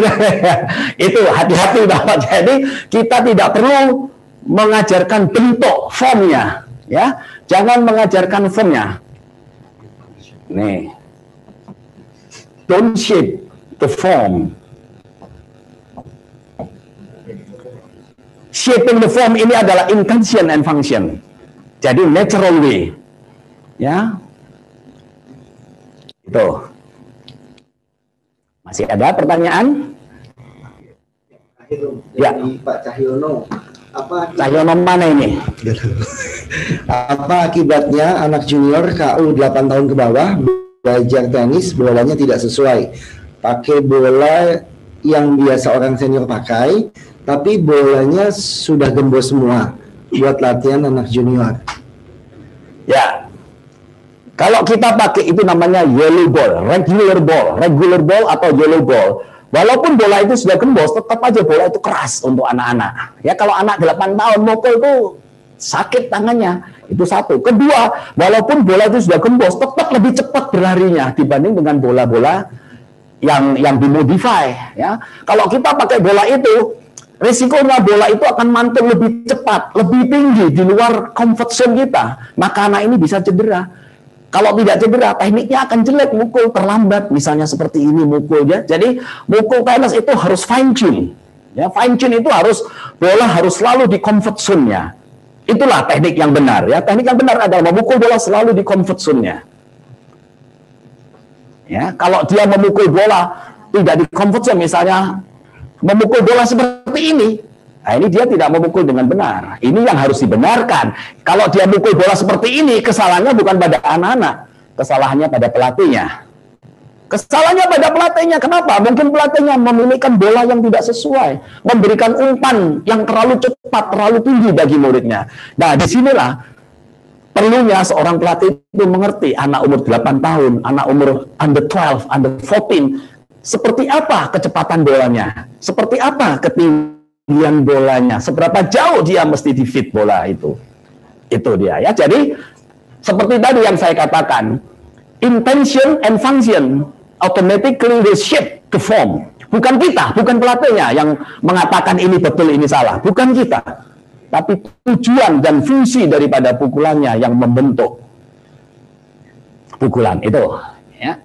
Itu hati-hati Bapak. Jadi kita tidak perlu mengajarkan bentuk formnya. Ya, jangan mengajarkan formnya. Nih, don't shape the form. Shaping the form ini adalah intention and function. Jadi natural way. Ya. Itu. Masih ada pertanyaan? Ya. Pak Cahyono. Cahyono mana ini? Apa akibatnya anak junior KU 8 tahun ke bawah belajar tenis bolanya tidak sesuai, pakai bola yang biasa orang senior pakai, tapi bolanya sudah gembos semua buat latihan anak junior? Ya, kalau kita pakai itu namanya yellow ball, regular ball atau yellow ball. Walaupun bola itu sudah gembos, tetap aja bola itu keras untuk anak-anak. Ya, kalau anak 8 tahun mukul itu sakit tangannya. Itu satu. Kedua, walaupun bola itu sudah gembos, tetap lebih cepat berlarinya dibanding dengan bola-bola yang dimodify. Ya, kalau kita pakai bola itu, risikonya bola itu akan mantul lebih cepat, lebih tinggi di luar comfort zone kita. Maka anak ini bisa cedera. Kalau tidak cedera, tekniknya akan jelek, mukul terlambat, misalnya seperti ini mukulnya. Jadi mukul tenis itu harus fine tune. Ya, fine tune itu harus bola harus selalu di comfort zone-nya. Itulah teknik yang benar. Ya, teknik yang benar adalah memukul bola selalu di comfort zone-nya. Ya, kalau dia memukul bola tidak di comfort zone, misalnya memukul bola seperti ini, nah ini dia tidak memukul dengan benar. Ini yang harus dibenarkan. Kalau dia mukul bola seperti ini, kesalahannya bukan pada anak-anak, kesalahannya pada pelatihnya. Kesalahannya pada pelatihnya. Kenapa? Mungkin pelatihnya memilihkan bola yang tidak sesuai, memberikan umpan yang terlalu cepat, terlalu tinggi bagi muridnya. Nah, disinilah perlunya seorang pelatih itu mengerti anak umur 8 tahun, anak umur under 12, under 14, seperti apa kecepatan bolanya, seperti apa ketinggian bolanya, seberapa jauh dia mesti di fit bola itu. Itu dia ya. Jadi seperti tadi yang saya katakan, intention and function automatically reshape the form. Bukan kita, bukan pelatihnya yang mengatakan ini betul, ini salah. Bukan kita. Tapi tujuan dan fungsi daripada pukulannya yang membentuk pukulan itu. Ya.